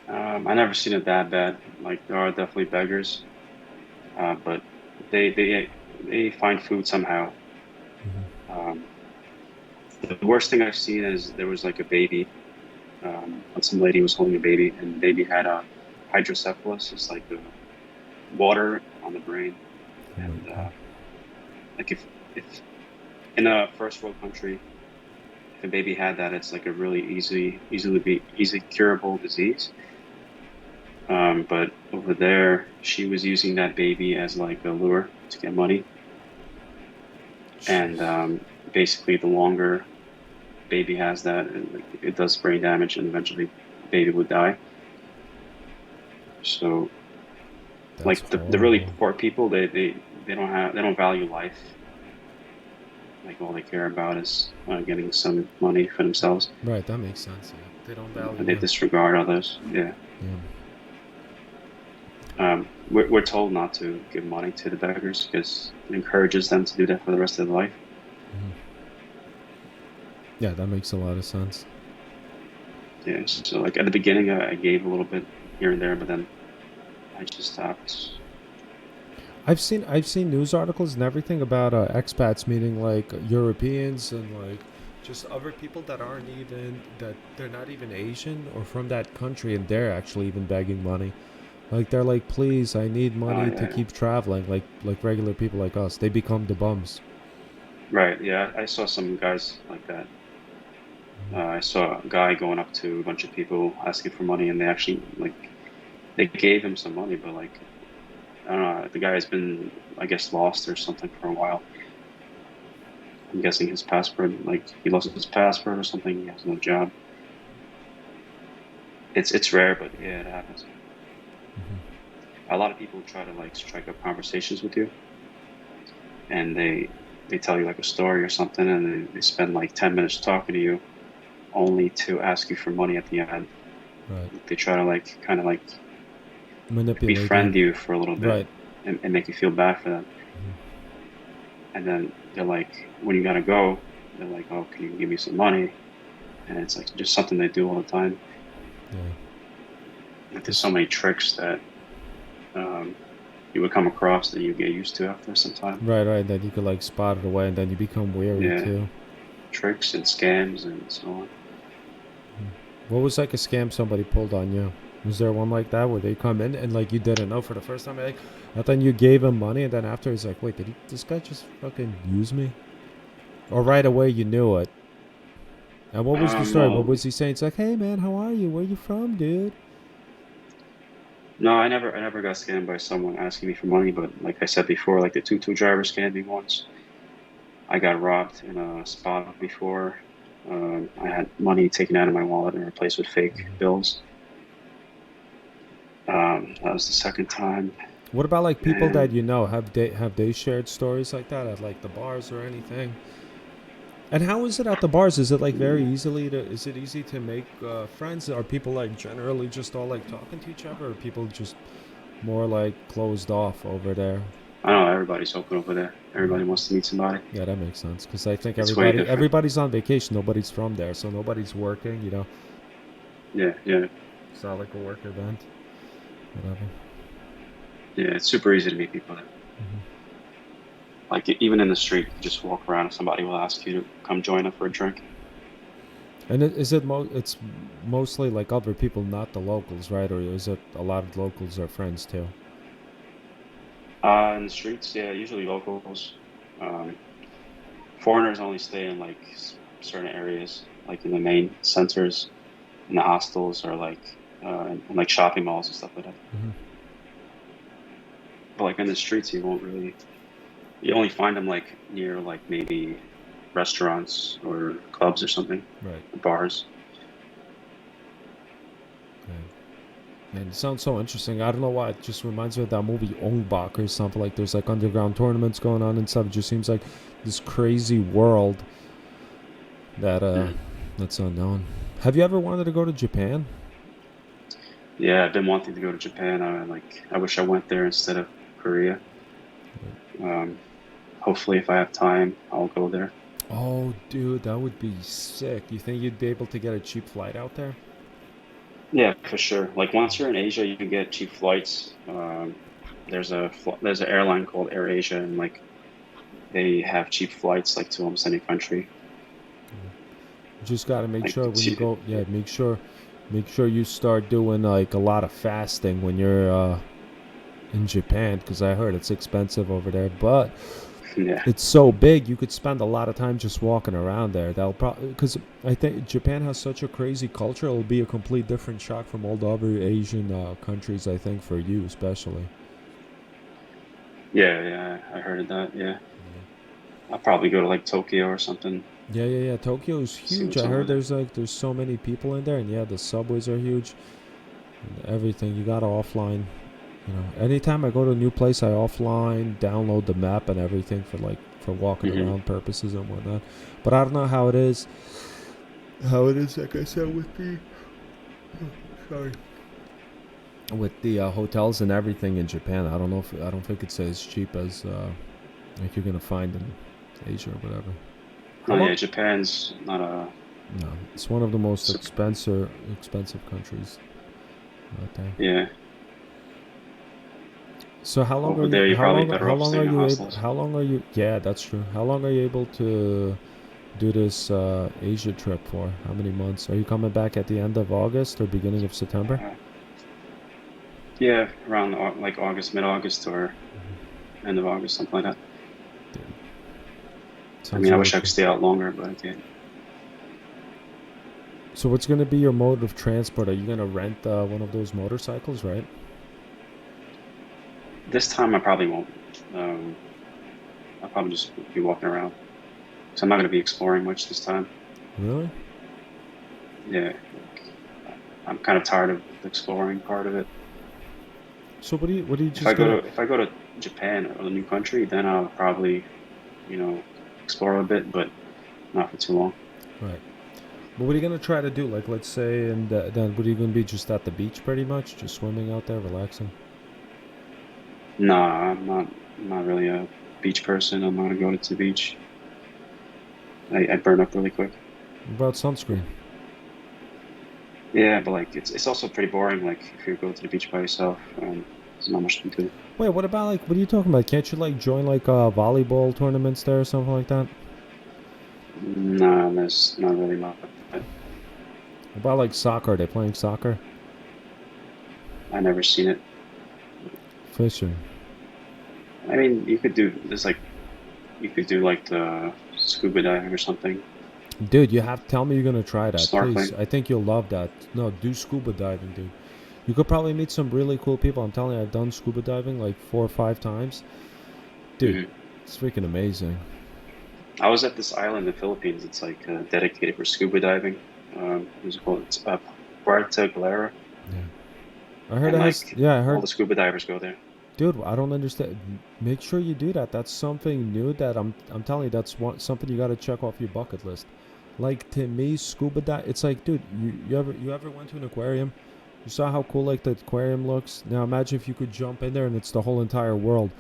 I never seen it that bad. Like there are definitely beggars, but they they they find food somehow. Mm-hmm. Um, the worst thing I've seen is there was like a baby. Some lady was holding a baby, and the baby had a hydrocephalus. It's like the water on the brain, Oh my and god. like if in a first world country, if a baby had that, it's like a really easy curable disease. But over there, she was using that baby as like a lure to get money, and Jeez. basically, the longer baby has that, it does brain damage, and eventually, the baby would die. So, That's like the really horrible. poor people, they don't value life. Like all they care about is getting some money for themselves, Right, that makes sense. Yeah. They don't and value they you. disregard others. Yeah. Yeah. We're told not to give money to the beggars because it encourages them to do that for the rest of their life. Hmm. Yeah, that makes a lot of sense. Yeah, so like at the beginning, I gave a little bit here and there, but then I just stopped. I've seen news articles and everything about expats, meaning like Europeans and like just other people that aren't even that they're not even Asian or from that country, and they're actually even begging money. Like they're like, please, I need money to Yeah, keep traveling. Like regular people like us, they become the bums. right. Yeah, I saw some guys like that. I saw a guy going up to a bunch of people asking for money, and they actually like they gave him some money, but like I don't know, the guy has been, I guess, lost or something for a while. I'm guessing his passport, like he lost his passport or something. He has no job. It's rare, but yeah, it happens. Hmm. A lot of people try to like strike up conversations with you, and they tell you like a story or something, and they spend like 10 minutes talking to you, only to ask you for money at the end. Right, They try to like kind of like manipulate you. befriend you for a little bit Right. and make you feel bad for them. Hmm. And then they're like, when you gotta go, they're like, oh, can you give me some money? And it's like just something they do all the time. Yeah. Like there's so This. many tricks that um, you would come across that you get used to after some time. Right, right. Then you could like spot it away, and then you become wary Yeah, too. tricks and scams and so on. What was like a scam somebody pulled on you? Was there one like that where they come in and like you didn't know for the first time? Like, I thought you gave him money, and then after he's like, wait, this guy just fucking use me? Or right away you knew it. And what was the story? What Well, was he saying? It's like, hey man, how are you? Where you from, dude? no, I never got scammed by someone asking me for money. But like I said before, like the tuk-tuk driver scammed me once. I got robbed in a spot before. I had money taken out of my wallet and replaced with fake bills. That was the second time, What about like people that and you know? Have they shared stories like that at like the bars or anything? And how is it at the bars? Is it like very easily to? Is it easy to make friends? Are people like generally just all like talking to each other, or are people just more like closed off over there? I don't know. Everybody's open over there. Everybody Right. wants to meet somebody. Yeah, that makes sense. Because I think It's way different. everybody's on vacation. Nobody's from there, so nobody's working. Yeah, yeah, It's not like a work event. Whatever. yeah. It's super easy to meet people there. Hmm. Like even in the street, you just walk around and somebody will ask you to come join them for a drink. And it's mostly like other people, not the locals, right? Or is it a lot of locals are friends too? In the streets, yeah, usually locals. Um, foreigners only stay in like certain areas, like in the main centers, in the hostels, or like in like shopping malls and stuff like that. Hmm. But like in the streets, you won't really. You only find them like near like maybe restaurants or clubs or something, Right. bars. Yeah. Man, it sounds so interesting. I don't know why. It just reminds me of that movie Ongbak or something. Like there's like underground tournaments going on and stuff. It just seems like this crazy world that that's unknown. Have you ever wanted to go to Japan? Yeah, I've been wanting to go to Japan. I wish I went there instead of Korea. Um, Hopefully, if I have time, I'll go there. Oh, dude, that would be sick. You think you'd be able to get a cheap flight out there? Yeah, for sure. Like once you're in Asia, you can get cheap flights. There's an airline called AirAsia, and like they have cheap flights like to almost any country. You just gotta make Like sure when you go. Yeah, make sure you start doing like a lot of fasting when you're in Japan, because I heard it's expensive over there, but yeah, it's so big you could spend a lot of time just walking around there. That'll probably, because I think Japan has such a crazy culture. It'll be a complete different shock from all the other Asian countries. I think for you especially. yeah, I heard of that. Yeah, I'll probably go to like Tokyo or something. Yeah. Tokyo is See huge. what's I over heard there. there's so many people in there, and yeah, the subways are huge. And everything you gotta offline. You know, anytime I go to a new place, I offline download the map and everything for walking Hmm. around purposes and whatnot. But I don't know how it is. How it is, like I said, with the hotels and everything in Japan. I don't think it's as cheap as like you're gonna find in Asia or whatever. How Oh yeah, long? Japan's not a. No, it's one of the most So, expensive countries out there. yeah, So how long are over you? there you're probably better off staying in hostels. How long are you? Yeah, that's true. How long are you able to do this Asia trip for? How many months? Are you coming back at the end of August or beginning of September? Uh, yeah, around like August, mid-August, or end of August, something like that. Dude, I sounds mean, I really wish I cool. could stay out longer, but I can't. So what's gonna be your mode of transport? Are you gonna rent one of those motorcycles, right? This time I probably won't. Um, I'll probably just be walking around. So I'm not going to be exploring much this time. Really? Yeah, I'm kind of tired of the exploring part of it. So what do you just gonna? If I go to Japan or a new country, then I'll probably, you know, explore a bit, but not for too long. Right. But what are you gonna try to do? Like, let's say, and then what are you gonna be just at the beach, pretty much, just swimming out there, relaxing? Nah, I'm not really a beach person. I'm not going to go to the beach. I burn up really quick. What about sunscreen? Yeah, but like it's also pretty boring. Like if you go to the beach by yourself, there's not much to do. Wait, what about like? What are you talking about? Can't you like join like volleyball tournaments there or something like that? Nah, there's not really much. What about like soccer? Are they playing soccer? I never seen it. Fishing. I mean, you could do like the scuba diving or something, Dude, you have to tell me you're gonna try that, please. snorkeling. I think you'll love that. No, do scuba diving, dude. You could probably meet some really cool people. I'm telling you, I've done scuba diving like 4 or 5 times. Dude, Hmm. it's freaking amazing. I was at this island in the Philippines. It's like dedicated for scuba diving. What's it called? It's Puerto Galera, Yeah. I heard and it has. like Yeah, I all heard. the scuba divers go there. Dude, I don't understand. Make sure you do that. That's something new that I'm telling you. That's something you got to check off your bucket list. Like to me, scuba dive. It's like, dude, you ever went to an aquarium? You saw how cool like the aquarium looks. Now imagine if you could jump in there and it's the whole entire world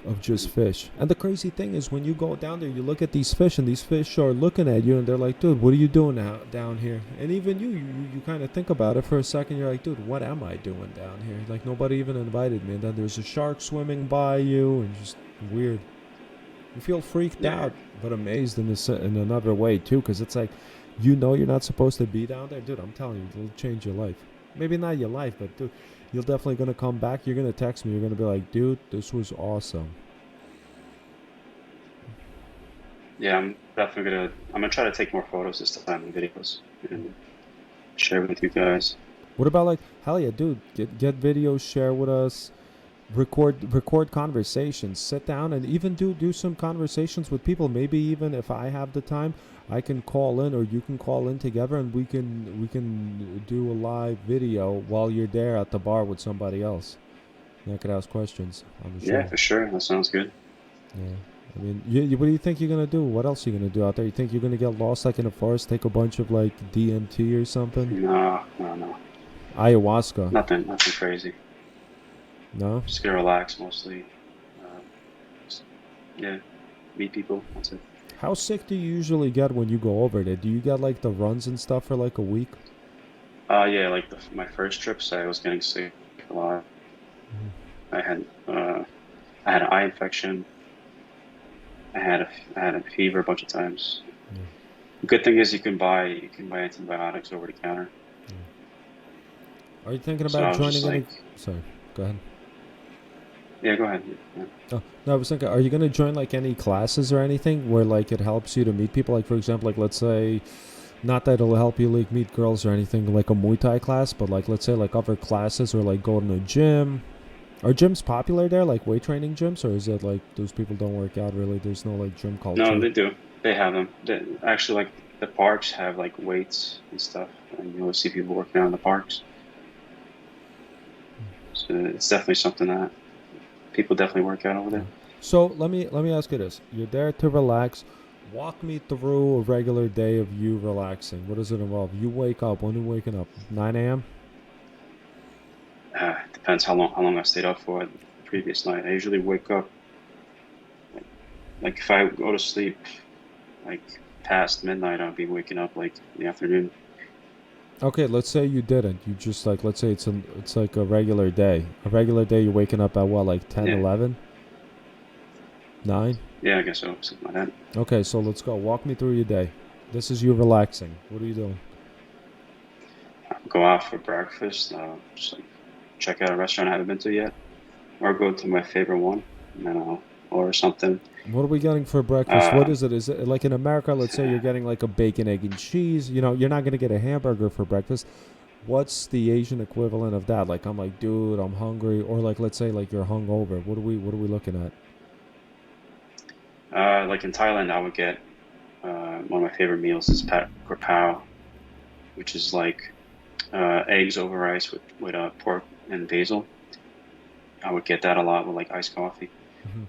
of just fish. And the crazy thing is when you go down there, you look at these fish and these fish are looking at you and they're like, dude, what are you doing down here? And even you kind of think about it for a second. You're like, dude, what am I doing down here? Like nobody even invited me. And then there's a shark swimming by you and just weird. You feel freaked Yeah, out, but amazed in another way too, because it's like, you know, you're not supposed to be down there, dude. I'm telling you, it'll change your life. Maybe not your life, but dude, you're definitely gonna come back. You're gonna text me. You're gonna be like, dude, this was awesome. Yeah, I'm gonna try to take more photos this time and videos and share with you guys. What about like hell yeah, dude? Get videos, share with us, record conversations, sit down and even do some conversations with people. Maybe even if I have the time, I can call in or you can call in together and we can do a live video while you're there at the bar with somebody else. And I could ask questions on the Yeah, show. for sure. That sounds good. Yeah. I mean, what do you think you're gonna do? What else are you gonna do out there? You think you're gonna get lost like in a forest, take a bunch of like DMT or something? No, no, no. Ayahuasca? Nothing crazy. No. Just gonna relax mostly. Uh, just, yeah, meet people. That's it. How sick do you usually get when you go over there? Do you get like the runs and stuff for like a week? Yeah, like my first trips, I was getting sick a lot. I had uh, I had an eye infection. I had a fever a bunch of times. Yeah. The good thing is you can buy antibiotics over the counter. Are you thinking So I about was just joining any? like, Sorry, go ahead. yeah, go ahead. Yeah. Oh no, I was thinking, are you gonna join like any classes or anything where like it helps you to meet people? Like for example, like let's say, not that it'll help you like meet girls or anything like a Muay Thai class, but like let's say like other classes or like going to a gym. Are gyms popular there, like weight training gyms, or is it like those people don't work out really? There's no like gym No, culture. they do. They have them. Actually, like the parks have like weights and stuff, and you'll see people working out in the parks. So it's definitely something that people definitely work out over there. So let me ask you this: you're there to relax. Walk me through a regular day of you relaxing. What does it involve? You wake up. When are you waking up? 9 a.m. Depends how long I stayed up for the previous night. I usually wake up like if I go to sleep like past midnight, I'll be waking up like in the afternoon. Okay, let's say you didn't. You just like let's say it's like a regular day. A regular day, you're waking up at what, like 10, Yeah, 11, 9? yeah, I guess so, something like that. Okay, so let's go. Walk me through your day. This is you relaxing. What are you doing? Go out for breakfast. Just like check out a restaurant I haven't been to yet, or go to my favorite one, and then I'll order something. What are we getting for breakfast? What Um, is it? Is it like in America? Let's say you're getting like a bacon, egg, and cheese. You know, you're not gonna get a hamburger for breakfast. What's the Asian equivalent of that? Like I'm like, dude, I'm hungry, or like let's say like you're hungover. What are we looking at? like in Thailand, I would get one of my favorite meals is pat krapao, which is like eggs over rice with pork and basil. I would get that a lot with like iced coffee. Hmm.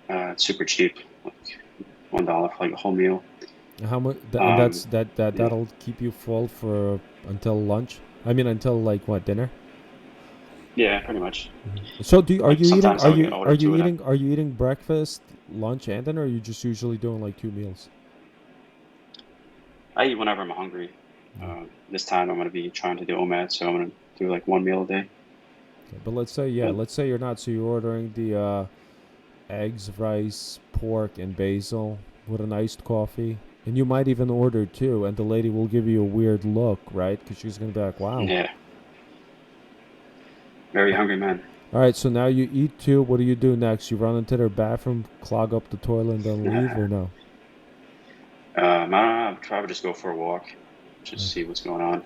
It's super cheap, like $1 for like a whole meal. How much? And Um, yeah, that'll keep you full for until lunch. I mean, until like what, dinner? yeah, pretty much. So are Like you eating? sometimes I would get order two of them. Are you eating breakfast, lunch, and dinner? Or are you just usually doing like two meals? I eat whenever I'm hungry. This time I'm gonna be trying to do OMAD, so I'm gonna do like one meal a day. Okay, but let's say But let's say you're not. So you're ordering the eggs, rice, pork, and basil with an iced coffee, and you might even order two, and the lady will give you a weird look, right? Because she's gonna be like, "Wow." yeah, very hungry man. All right, so now you eat two. What do you do next? You run into their bathroom, clog up the toilet, and then leave, or no? I don't know, I'll probably just go for a walk, Uh, just see what's going on.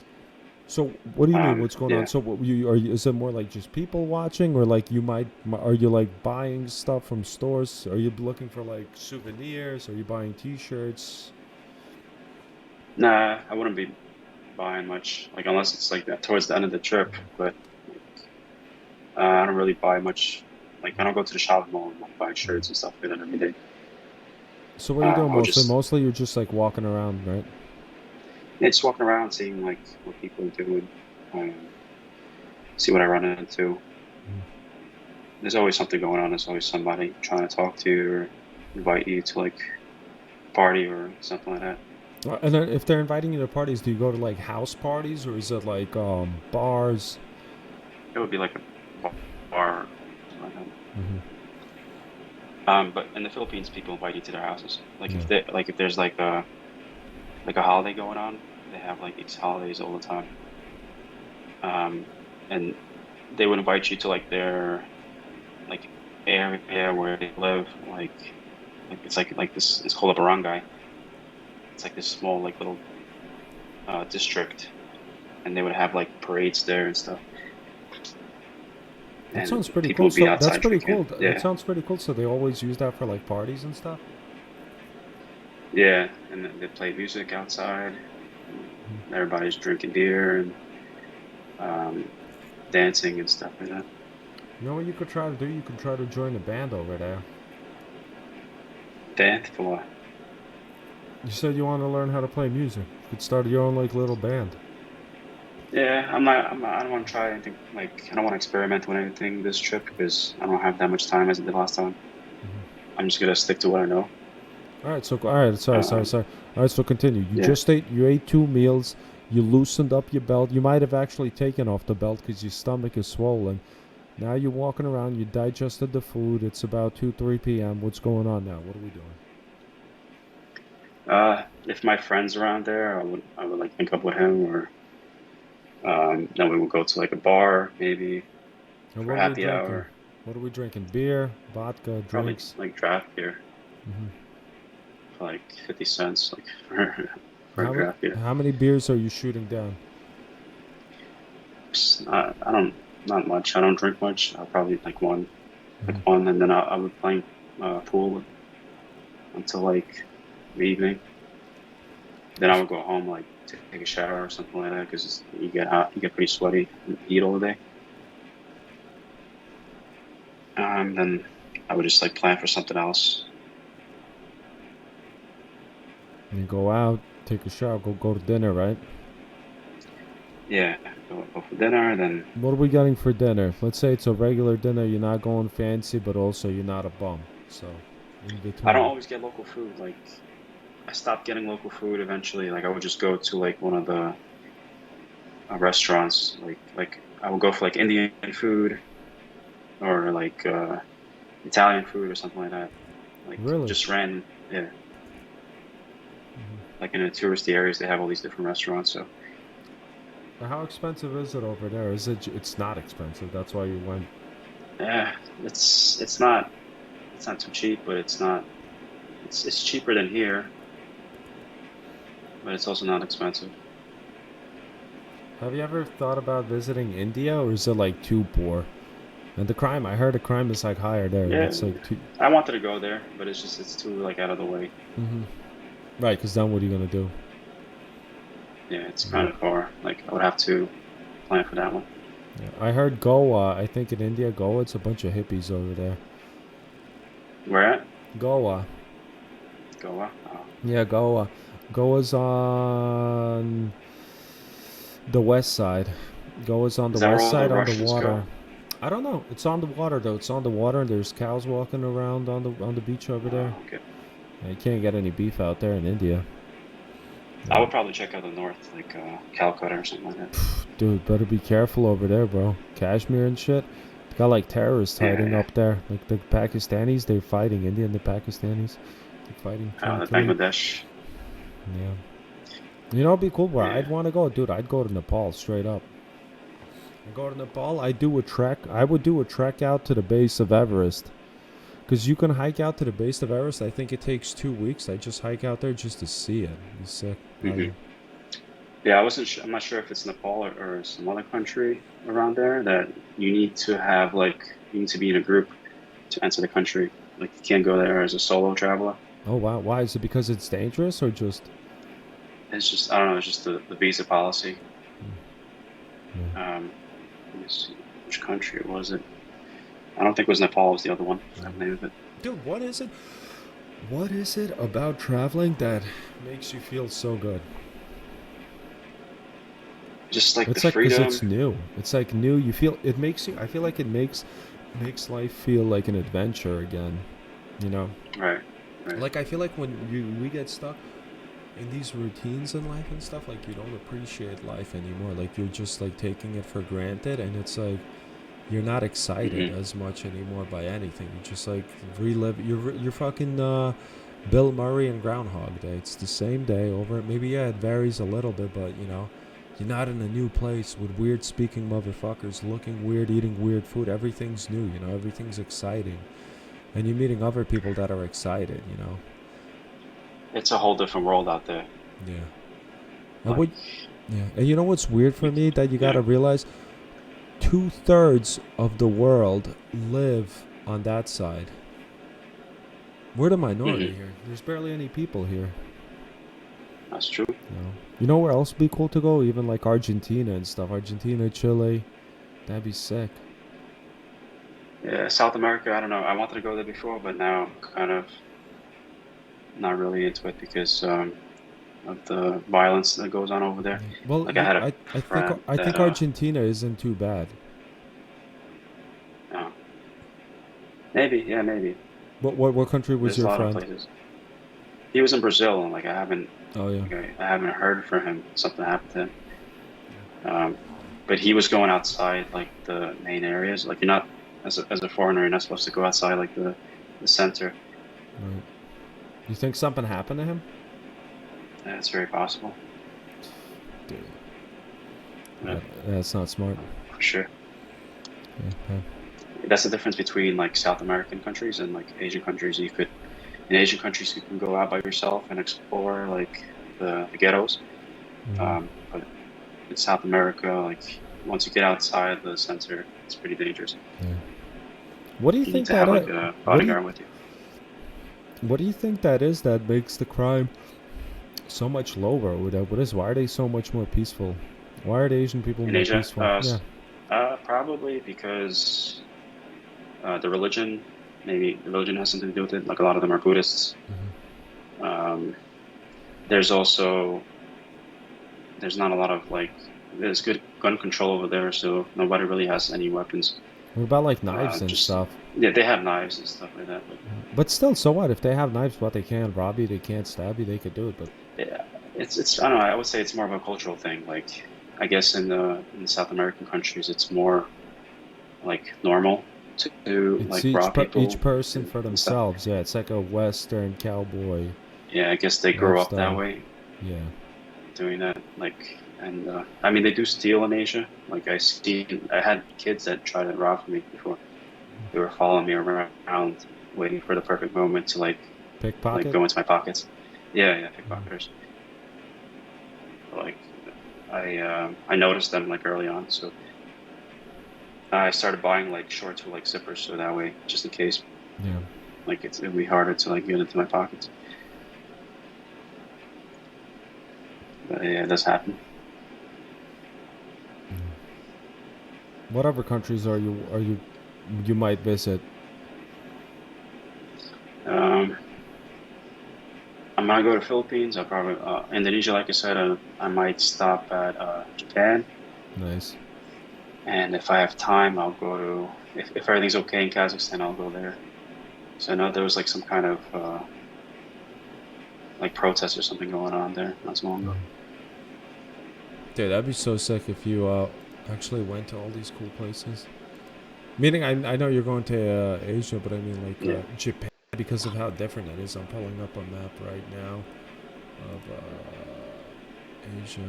So what do you mean? What's going on? Yeah. So what you are? You, is it more like just people watching, or like you might? Are you like buying stuff from stores? Are you looking for like souvenirs? Are you buying T-shirts? Nah, I wouldn't be buying much, like unless it's like that towards the end of the trip. But I don't really buy much. Like I don't go to the shopping mall and like, buy shirts and stuff like that every day. So what are you doing I would mostly? just Mostly you're just like walking around, right? yeah, just walking around, seeing like what people are doing, um, see what I run into. There's always something going on. There's always somebody trying to talk to you or invite you to like party or something like that. And then if they're inviting you to parties, do you go to like house parties or is it like bars? It would be like a bar or something like that. Hmm. But in the Philippines, people invite you to their houses. Yeah. Like if there's like a holiday going on, they have like these holidays all the time. Um, and they would invite you to like their like area where they live, like like this. It's called a barangay. It's like this small like little district, and they would have like parades there and stuff. That And sounds pretty people cool. would be So that's outside pretty drinking. cool. That Yeah, sounds pretty cool. So they always use that for like parties and stuff. yeah, and then they play music outside. And everybody's drinking beer and um, dancing and stuff like that. You know what you could try to do? You could try to join a band over there. Dance for what? You said you want to learn how to play music. You could start your own like little band. Yeah, I'm not. I don't want to try anything. Like, I don't want to experiment with anything this trip because I don't have that much time as I did last time. I'm just gonna stick to what I know. All right. So all right. Sorry. Um, All right. So continue. You yeah. just ate. You ate 2 meals. You loosened up your belt. You might have actually taken off the belt because your stomach is swollen. Now you're walking around. You digested the food. It's about 3 p.m. What's going on now? What are we doing? If my friend's around there, I would like link up with him, or then we would go to like a bar maybe And for what are we happy drinking? hour. What are we drinking? Beer, vodka, Probably drinks. like draft beer Hmm. for like 50 cents, like for a How, draft beer. how many beers are you shooting down? I don't, not much. I don't drink much. I'll probably Mhm. like one, and then I would play pool until like the evening. Then I would go home, like take a shower or something like that, because you get hot, you get pretty sweaty and eat all day. Then I would just like plan for something else. You go out, take a shower, go to dinner, right? Yeah, go for dinner. Then What are we getting for dinner? Let's say it's a regular dinner. You're not going fancy, but also you're not a bum. So, in I don't between. always get local food. Like I stopped getting local food eventually. Like I would just go to like one of the restaurants. Like I would go for like Indian food or like Italian food or something like that. Like Really? just random. Yeah. Mhm. Like in the touristy areas, they have all these different restaurants. So How expensive is it over there? Is it? It's not expensive. That's why you went. yeah, it's not too cheap, but it's cheaper than here, but it's also not expensive. Have you ever thought about visiting India, or is it like too poor? And I heard the crime is like higher there. And Yeah, it's like too. I wanted to go there, but it's too like out of the way. Hmm. Right, because then what are you gonna do? Yeah, it's Yeah. kind of far. Like I would have to plan for that one. Yeah. I heard Goa. I think in India, Goa, it's a bunch of hippies over there. Where at? Goa. Goa. Oh, Yeah, Goa. Goa's on the west side. Goa's on the is that where west all the side on the Russians water. go? I don't know. It's on the water though. It's on the water, and there's cows walking around on the beach over there. Oh, okay. You can't get any beef out there in India. I Yeah. would probably check out the north, like Calcutta or something like that. Dude, better be careful over there, bro. Kashmir and shit. They got like terrorists Yeah, hiding yeah. up there. Like the Pakistanis, they're fighting. India and the Pakistanis. They're fighting, trying to The kill you. Bangladesh. Yeah. You know, it'd be cool where Yeah. I'd want to go. Dude, I'd go to Nepal straight up. I go to Nepal, I do a trek. I would do a trek out to the base of Everest. Because you can hike out to the base of Everest. I think it takes 2 weeks. I just hike out there just to see it. It's sick. Hmm. Yeah, I wasn't. I'm not sure if it's Nepal or some other country around there that you need to have like you need to be in a group to enter the country. Like you can't go there as a solo traveler. Oh, wow. Why? Is it because it's dangerous or just... It's just I don't know. It's just the visa policy. Yeah. Let me see which country was it. I don't think it was Nepal. It was the other one. I forgot the name of it. Dude, what is it? What is it about traveling that makes you feel so good? Just like It's the like because freedom. it's new. It's like new. You feel it makes you. I feel like it makes life feel like an adventure again. You know, Right. Right. like I feel like when we get stuck in these routines in life and stuff, like you don't appreciate life anymore. Like you're just like taking it for granted, and it's like you're not excited as much anymore by anything. You just like relive. You're fucking Bill Murray and Groundhog Day. It's the same day over. Maybe yeah, it varies a little bit, but you know. You're not in a new place with weird speaking motherfuckers looking weird, eating weird food. Everything's new, you know, everything's exciting. and you're meeting other people that are excited. It's a whole different world out there. Yeah. Like, And you know what's weird for me that you yeah. gotta realize? 2/3 of the world live on that side. We're the minority here. There's barely any people here. That's true. You know where else would be cool to go? Even like Argentina and stuff. Argentina, Chile. That'd be sick. Yeah, South America, I don't know. I wanted to go there before, but now I'm kind of not really into it because of the violence that goes on over there. Well, Like I had a friend I think that, Argentina isn't too bad. maybe, yeah, maybe. What country was There's a your lot of friend? places. He was in Brazil, and like I haven't, Oh yeah. like, I haven't heard from him. Something happened to him. But he was going outside like the main areas. Like you're not, as a foreigner, you're not supposed to go outside like the center. Right. You think something happened to him? Yeah, it's very possible. Dude. Yeah. That's not smart. For sure. Yeah. That's the difference between like South American countries and like Asian countries. In Asian countries, you can go out by yourself and explore like the ghettos. Mm-hmm. But in South America, like once you get outside the center, it's pretty dangerous. Yeah. What do you You think need to have like a bodyguard with you. What do you think that is that makes the crime so much lower? Why are they so much more peaceful? Why are the Asian people In more Asia, peaceful? probably because the religion. Maybe the religion has something to do with it. Like a lot of them are Buddhists. Mm-hmm. There's not a lot of like there's good gun control over there, so nobody really has any weapons. What about like knives and stuff? Yeah, they have knives and stuff like that. But still, so what? If they have knives, what, they can't rob you, they can't stab you, they could do it. But yeah, it's I don't know. I would say it's more of a cultural thing. Like I guess in the South American countries, it's more like normal to it's like rob people. Each person for themselves. Yeah, it's like a Western cowboy. Yeah, I guess they grew up that way. Yeah. Doing that, like, and I mean, they do steal in Asia. Like I had kids that tried to rob me before. They were following me around, waiting for the perfect moment to like go into my pockets. Yeah, pickpocketers. Like, I noticed them like early on, so I started buying like shorts with like zippers, so that way, just in case. Yeah. Like it'd be harder to like get into my pockets. But yeah, it does happen. What other countries you might visit? I might go to Philippines. I'll probably Indonesia, like I said. I might stop at Japan. Nice. And if I have time, I'll go to. If everything's okay in Kazakhstan, I'll go there. So I know there was like some kind of like protest or something going on there not so long ago. Dude, that'd be so sick if you actually went to all these cool places. Meaning, I know you're going to Asia, but I mean like Japan, because of how different it is. I'm pulling up a map right now of Asia.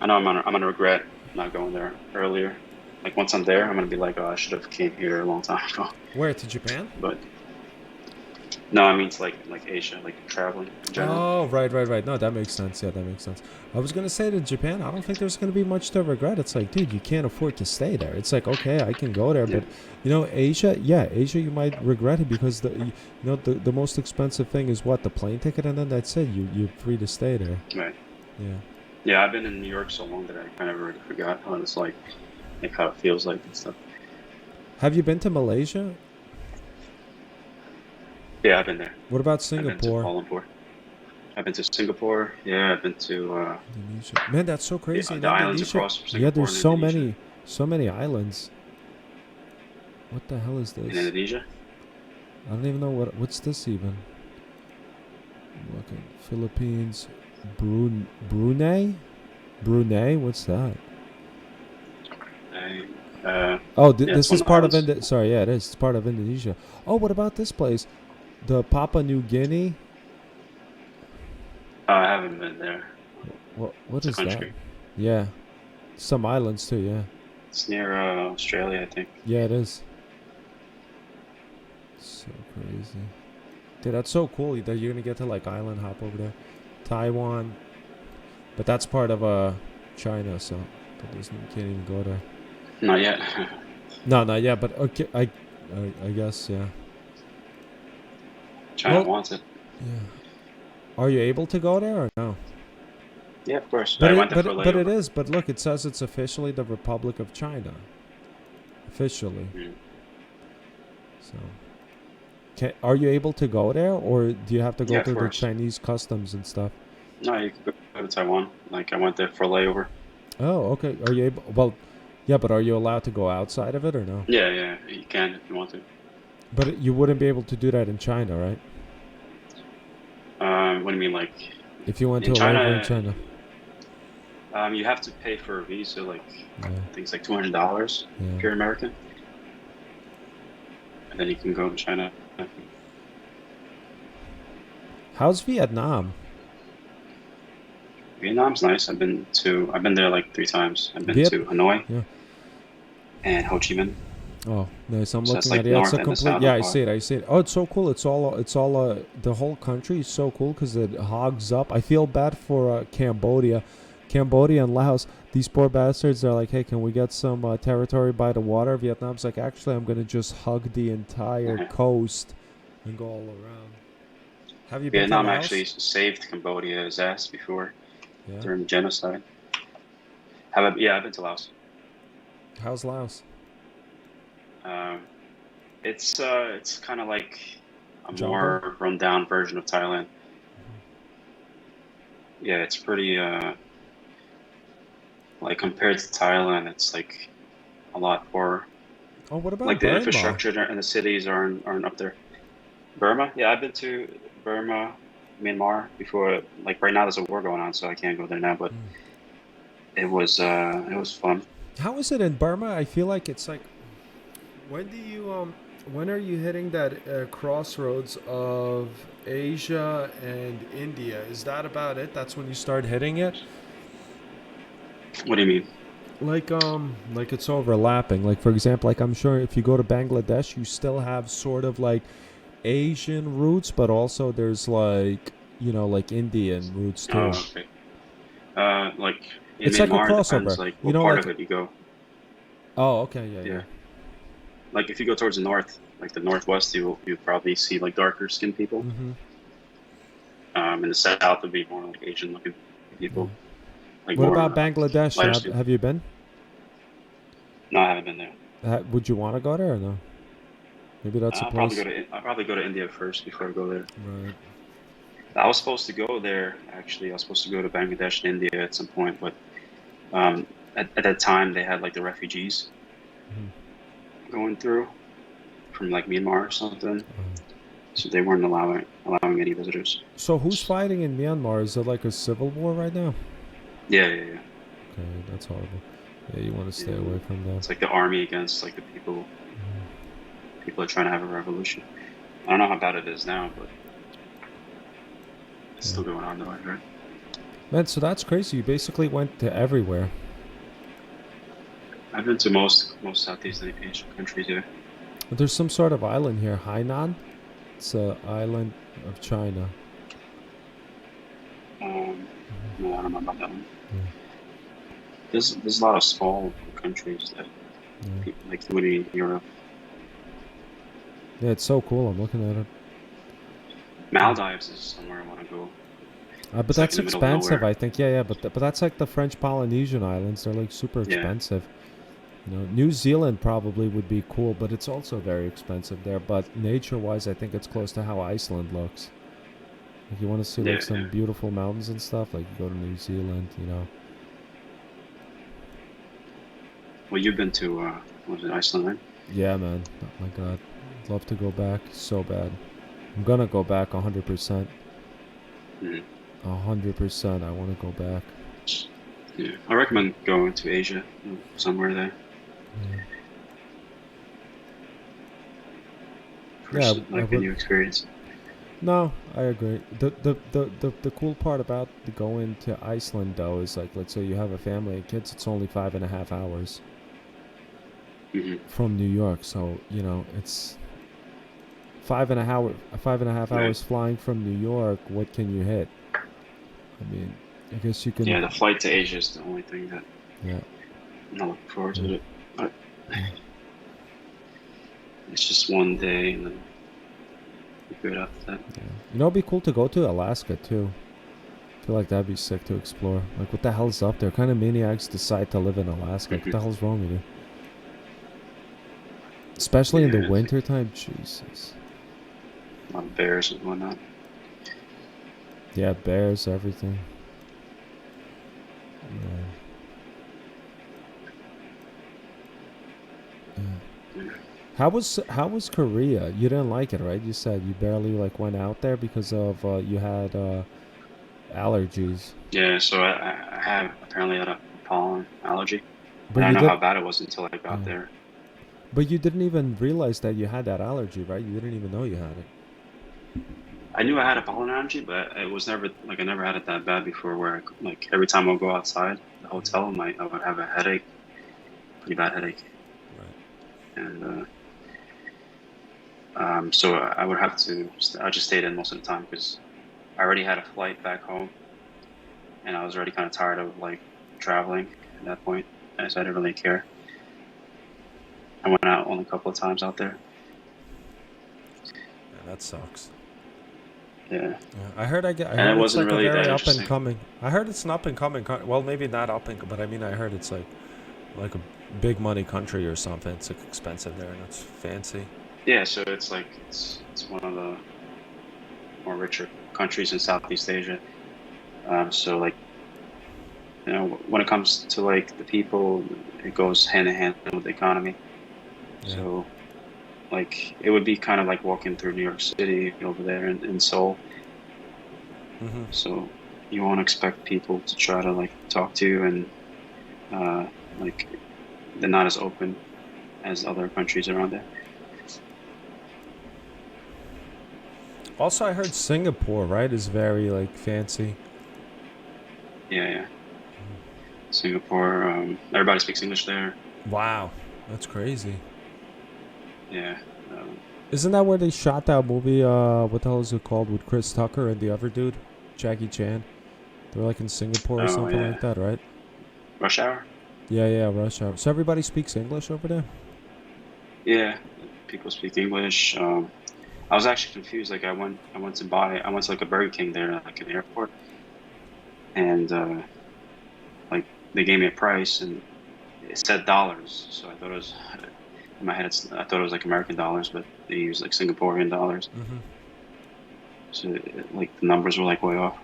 I know I'm gonna regret not going there earlier. Like once I'm there, I'm gonna be like, oh, I should have came here a long time ago. Where, to Japan? But no, I mean it's like Asia, like traveling in general. Oh, right. No, that makes sense. Yeah, that makes sense. I was gonna say to Japan, I don't think there's gonna be much to regret. It's like, dude, you can't afford to stay there. It's like, okay, I can go there, but Asia, you might regret it because the most expensive thing is what, the plane ticket, and then that's it. You're free to stay there. Right. Yeah. Yeah, I've been in New York so long that I kind of already forgot how it's like how it feels like and stuff. Have you been to Malaysia? Yeah, I've been there. What about Singapore? I've been to Kuala Lumpur. I've been to Singapore. Yeah, I've been to Indonesia. Man, that's so crazy. the islands across from Singapore. Yeah, there's so many islands. What the hell is this? In Indonesia? I don't even know what's this even. Look at Philippines, Brunei. What's that? This is part of Sorry, yeah, it is. It's part of Indonesia. Oh, what about this place? The Papua New Guinea. I haven't been there. What is that? Yeah, some islands too. Yeah. It's near Australia, I think. Yeah, it is. So crazy. Dude, that's so cool that you're gonna get to like island hop over there. Taiwan. But that's part of China, so that doesn't, you can't even go there. Not yet. No, not yet, but okay, I guess, yeah. China wants it. Yeah. Are you able to go there or no? Yeah, of course. But I went there for a but it layover. is. But look, it says it's officially the Republic of China. Officially. Mm. So, are you able to go there, or do you have to go Yeah, through of the course. Chinese customs and stuff? No, you can go to Taiwan. Like I went there for a layover. Oh, okay. Are you able? Well, yeah, but are you allowed to go outside of it or no? Yeah, you can if you want to. But you wouldn't be able to do that in China, right? What do you mean, like? If you went to In a China, layover in China. You have to pay for a visa, like Yeah. I think it's like $200 if you're American, and then you can go to China. How's Vietnam? Vietnam's nice. I've been there like 3 times. I've been to Hanoi and Ho Chi Minh. Oh, nice. I'm So looking that's like at it. It's north a and the complete. south Yeah, of I Bali. see it. I see it. Oh, it's so cool. It's all. The whole country is so cool because it hogs up. I feel bad for Cambodia and Laos. These poor bastards. They're like, hey, can we get some territory by the water? Vietnam's like, actually, I'm gonna just hug the entire coast and go all around. Have you been to Vietnam Laos? actually saved Cambodia's ass before during the genocide. I've been to Laos. How's Laos? It's kind of like a more run-down version of Thailand. Yeah, it's pretty like compared to Thailand, it's like a lot poorer. Oh, what about like Burma? The infrastructure and the cities aren't up there. Burma? Yeah, I've been to Burma, Myanmar before. Like right now, there's a war going on, so I can't go there now. But it was fun. How is it in Burma? I feel like it's like, when are you hitting that crossroads of Asia and India? Is that about it? That's when you start hitting it? What do you mean? Like it's overlapping. Like for example, like I'm sure if you go to Bangladesh, you still have sort of like Asian roots, but also there's like, like Indian roots too. Oh, okay. Like in it's Myanmar, like a crossover. depends, like what part of it you go. Oh, okay, yeah. Like if you go towards the north, like the northwest, you'll probably see like darker skinned people. Mm-hmm. In the south, would be more like Asian looking people. Like what about Bangladesh? Have you been? No, I haven't been there. Would you want to go there or no? Maybe that's a place. I'll probably go to India first before I go there. Right. I was supposed to go there, actually. I was supposed to go to Bangladesh and India at some point, but at that time they had like the refugees going through from like Myanmar or something. So they weren't allowing any visitors. So who's fighting in Myanmar? Is it like a civil war right now? Yeah. Okay, that's horrible. Yeah, you want to stay away from that. It's like the army against like the people. People are trying to have a revolution. I don't know how bad it is now, but it's still going on though, right? Man, so that's crazy. You basically went to everywhere. I've been to most Southeast Asian countries, yeah. There's some sort of island here, Hainan. It's an island of China. No, I don't know about that one. There's a lot of small countries that people, like including Europe. Yeah, it's so cool. I'm looking at it. Maldives is somewhere I want to go. But that's expensive, I think. Yeah, but that's like the French Polynesian islands. They're like super expensive. New Zealand probably would be cool, but it's also very expensive there. But nature-wise, I think it's close to how Iceland looks. Like you want to see like some beautiful mountains and stuff, like you go to New Zealand, Well, you've been to was it Iceland, right? Yeah, man. Oh my God, I'd love to go back so bad. I'm gonna go back 100%. 100%. I want to go back. Yeah, I recommend going to Asia, somewhere there. First, like a new experience. No, I agree. The cool part about going to Iceland though is like, let's say you have a family of kids, it's only 5.5 hours from New York, so it's 5.5 Right. hours flying from New York, what can you hit? I mean, I guess you Yeah, can. the flight to Asia is the only thing that Yeah. I'm not looking forward Yeah. to it. But Yeah. it's just one day, and then we're good after that. Yeah. You know, it'd be cool to go to Alaska too. I feel like that'd be sick to explore. Like, what the hell's up there? Kind of maniacs decide to live in Alaska. Like, what the hell's wrong with you? Especially in the Yeah, it's like winter time. Jesus. a lot of bears and whatnot. Yeah, bears, everything. Yeah. Yeah. How was Korea? You didn't like it, right? You said you barely like went out there because of you had allergies. Yeah, so I have apparently had a pollen allergy. But And I you know how did. bad it was until I got Yeah. there. But you didn't even realize that you had that allergy, right? You didn't even know you had it. I knew I had a pollen allergy, but it was never like I never had it that bad before. Where like every time I would go outside the hotel, I would have a headache, pretty bad headache, Right. and so I would have to. I just stayed in most of the time because I already had a flight back home, and I was already kind of tired of like traveling at that point, and so I didn't really care. I went out only a couple of times out there. Yeah, that sucks. Yeah, Yeah, I heard. I and it heard it's wasn't like a really that very up and interesting. coming. I heard it's an up and coming. Well, maybe not up and, but I mean, I heard it's like a big money country or something. It's like expensive there and it's fancy. Yeah, so it's like it's one of the more richer countries in Southeast Asia. So like when it comes to like the people, it goes hand in hand with the economy. Yeah. So like it would be kind of like walking through New York City over there in Seoul. Mm-hmm. So you won't expect people to try to like talk to you, and like they're not as open as other countries around there. Also, I heard Singapore, right, is very like fancy. Yeah, yeah. Singapore, everybody speaks English there. Wow, that's crazy. Yeah. Um, Isn't that where they shot that movie? What the hell is it called with Chris Tucker and the other dude, Jackie Chan? They're like in Singapore or oh something yeah. like that, right? Rush Hour. Yeah, Rush Hour. So everybody speaks English over there? Yeah, people speak English. I was actually confused. Like I went to like a Burger King there, like in the airport, and like they gave me a price and it said dollars. So I thought it was in my head. I thought it was like American dollars, but they use like Singaporean dollars. Mm-hmm. So like the numbers were like way off.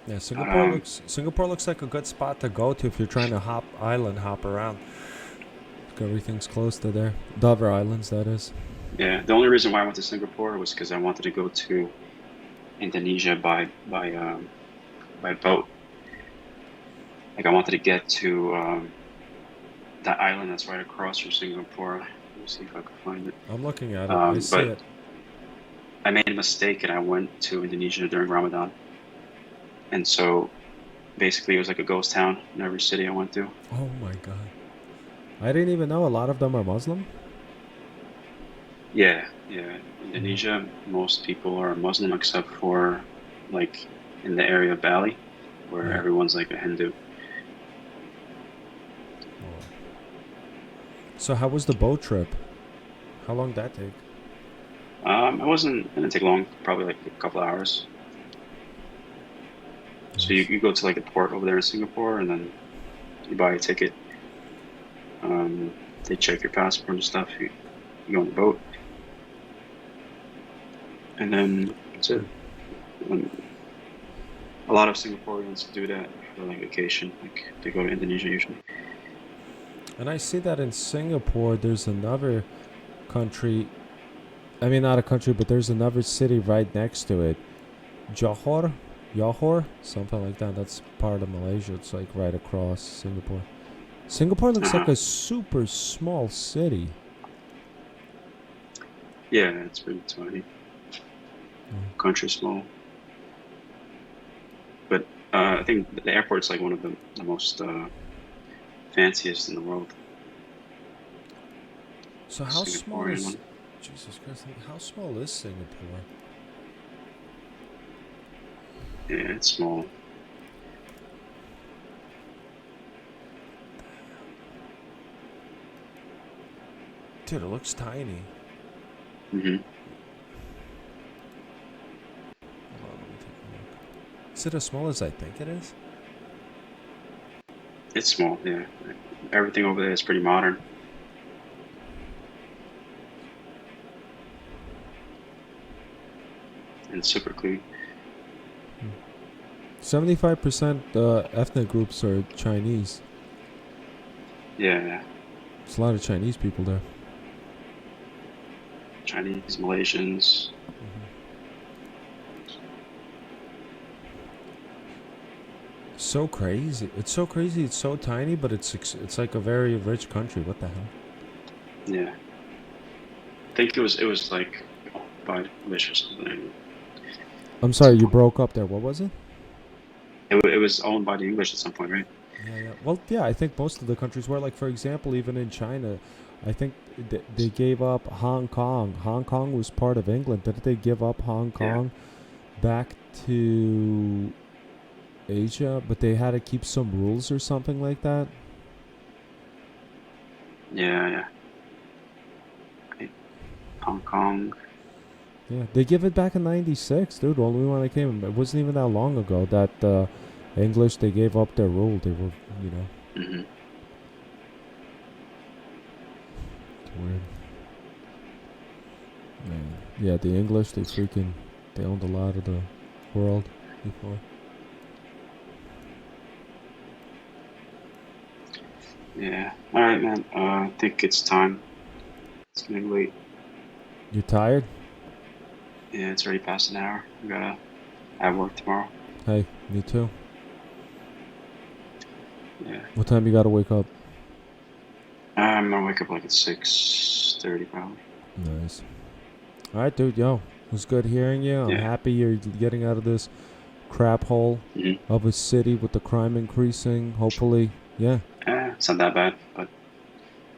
Yeah, But Singapore looks like a good spot to go to if you're trying to hop around. Everything's close to there. The other islands, that is. yeah, the only reason why I went to Singapore was because I wanted to go to Indonesia by boat. Like I wanted to get to that island that's right across from Singapore. Let me see if I can find it. I'm looking at it. I see But it. I made a mistake and I went to Indonesia during Ramadan. And so basically it was like a ghost town in every city I went to. Oh my god. I didn't even know a lot of them are Muslim. Yeah, yeah. Indonesia, most people are Muslim except for like in the area of Bali, where everyone's like a Hindu. Oh. So how was the boat trip? How long did that take? It didn't take long, probably like a couple hours. Nice. So you go to like a port over there in Singapore, and then you buy a ticket. They check your passport and stuff. You go on the boat, and then that's it. A lot of Singaporeans do that for like vacation. Like they go to Indonesia usually. And I see that in Singapore, there's another country. I mean, not a country, but there's another city right next to it. Johor, something like that. That's part of Malaysia. It's like right across Singapore. Singapore looks like a super small city. Yeah, it's pretty tiny. Country small. But I think the airport's like one of the most fanciest in the world. So how small Singaporean is... one. Jesus Christ, how small is Singapore? Yeah, it's small. Dude, it looks tiny. Mm-hmm. Hold on, let me take a look. Is it as small as I think it is? It's small, yeah. Everything over there is pretty modern. And super clean. 75% ethnic groups are Chinese. Yeah, yeah. There's a lot of Chinese people there. Chinese, Malaysians. So crazy. It's so crazy. It's so tiny, but it's like a very rich country. What the hell? Yeah. I think it was like by the English or something. I'm sorry, you broke up there. What was it? It was owned by the English at some point, right? Yeah. Well, yeah, I think most of the countries were, like, for example, even in China, I think they gave up Hong Kong. Hong Kong was part of England. Didn't they give up Hong Kong back to Asia? But they had to keep some rules or something like that. Yeah. Hong Kong. Yeah, they give it back in '96, dude. Only when I came, it wasn't even that long ago that English, they gave up their rule. They were, Mm-hmm. It's weird. Man. Yeah, the English, they owned a lot of the world before. Yeah. All right, man. I think it's time. It's getting late. You tired? Yeah, it's already past an hour. We gotta have work tomorrow. Hey, me too. Yeah. What time you gotta wake up? I'm gonna wake up like at 6:30 probably. Nice. All right, dude. Yo, it was good hearing you. I'm happy you're getting out of this crap hole of a city with the crime increasing. Hopefully, yeah. It's not that bad, but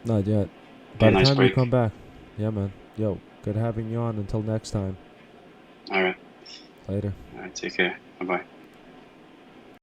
Not yet. By the nice time break. you come back. Yeah, man. Yo, good having you on. Until next time. All right. Later. All right. Take care. Bye bye.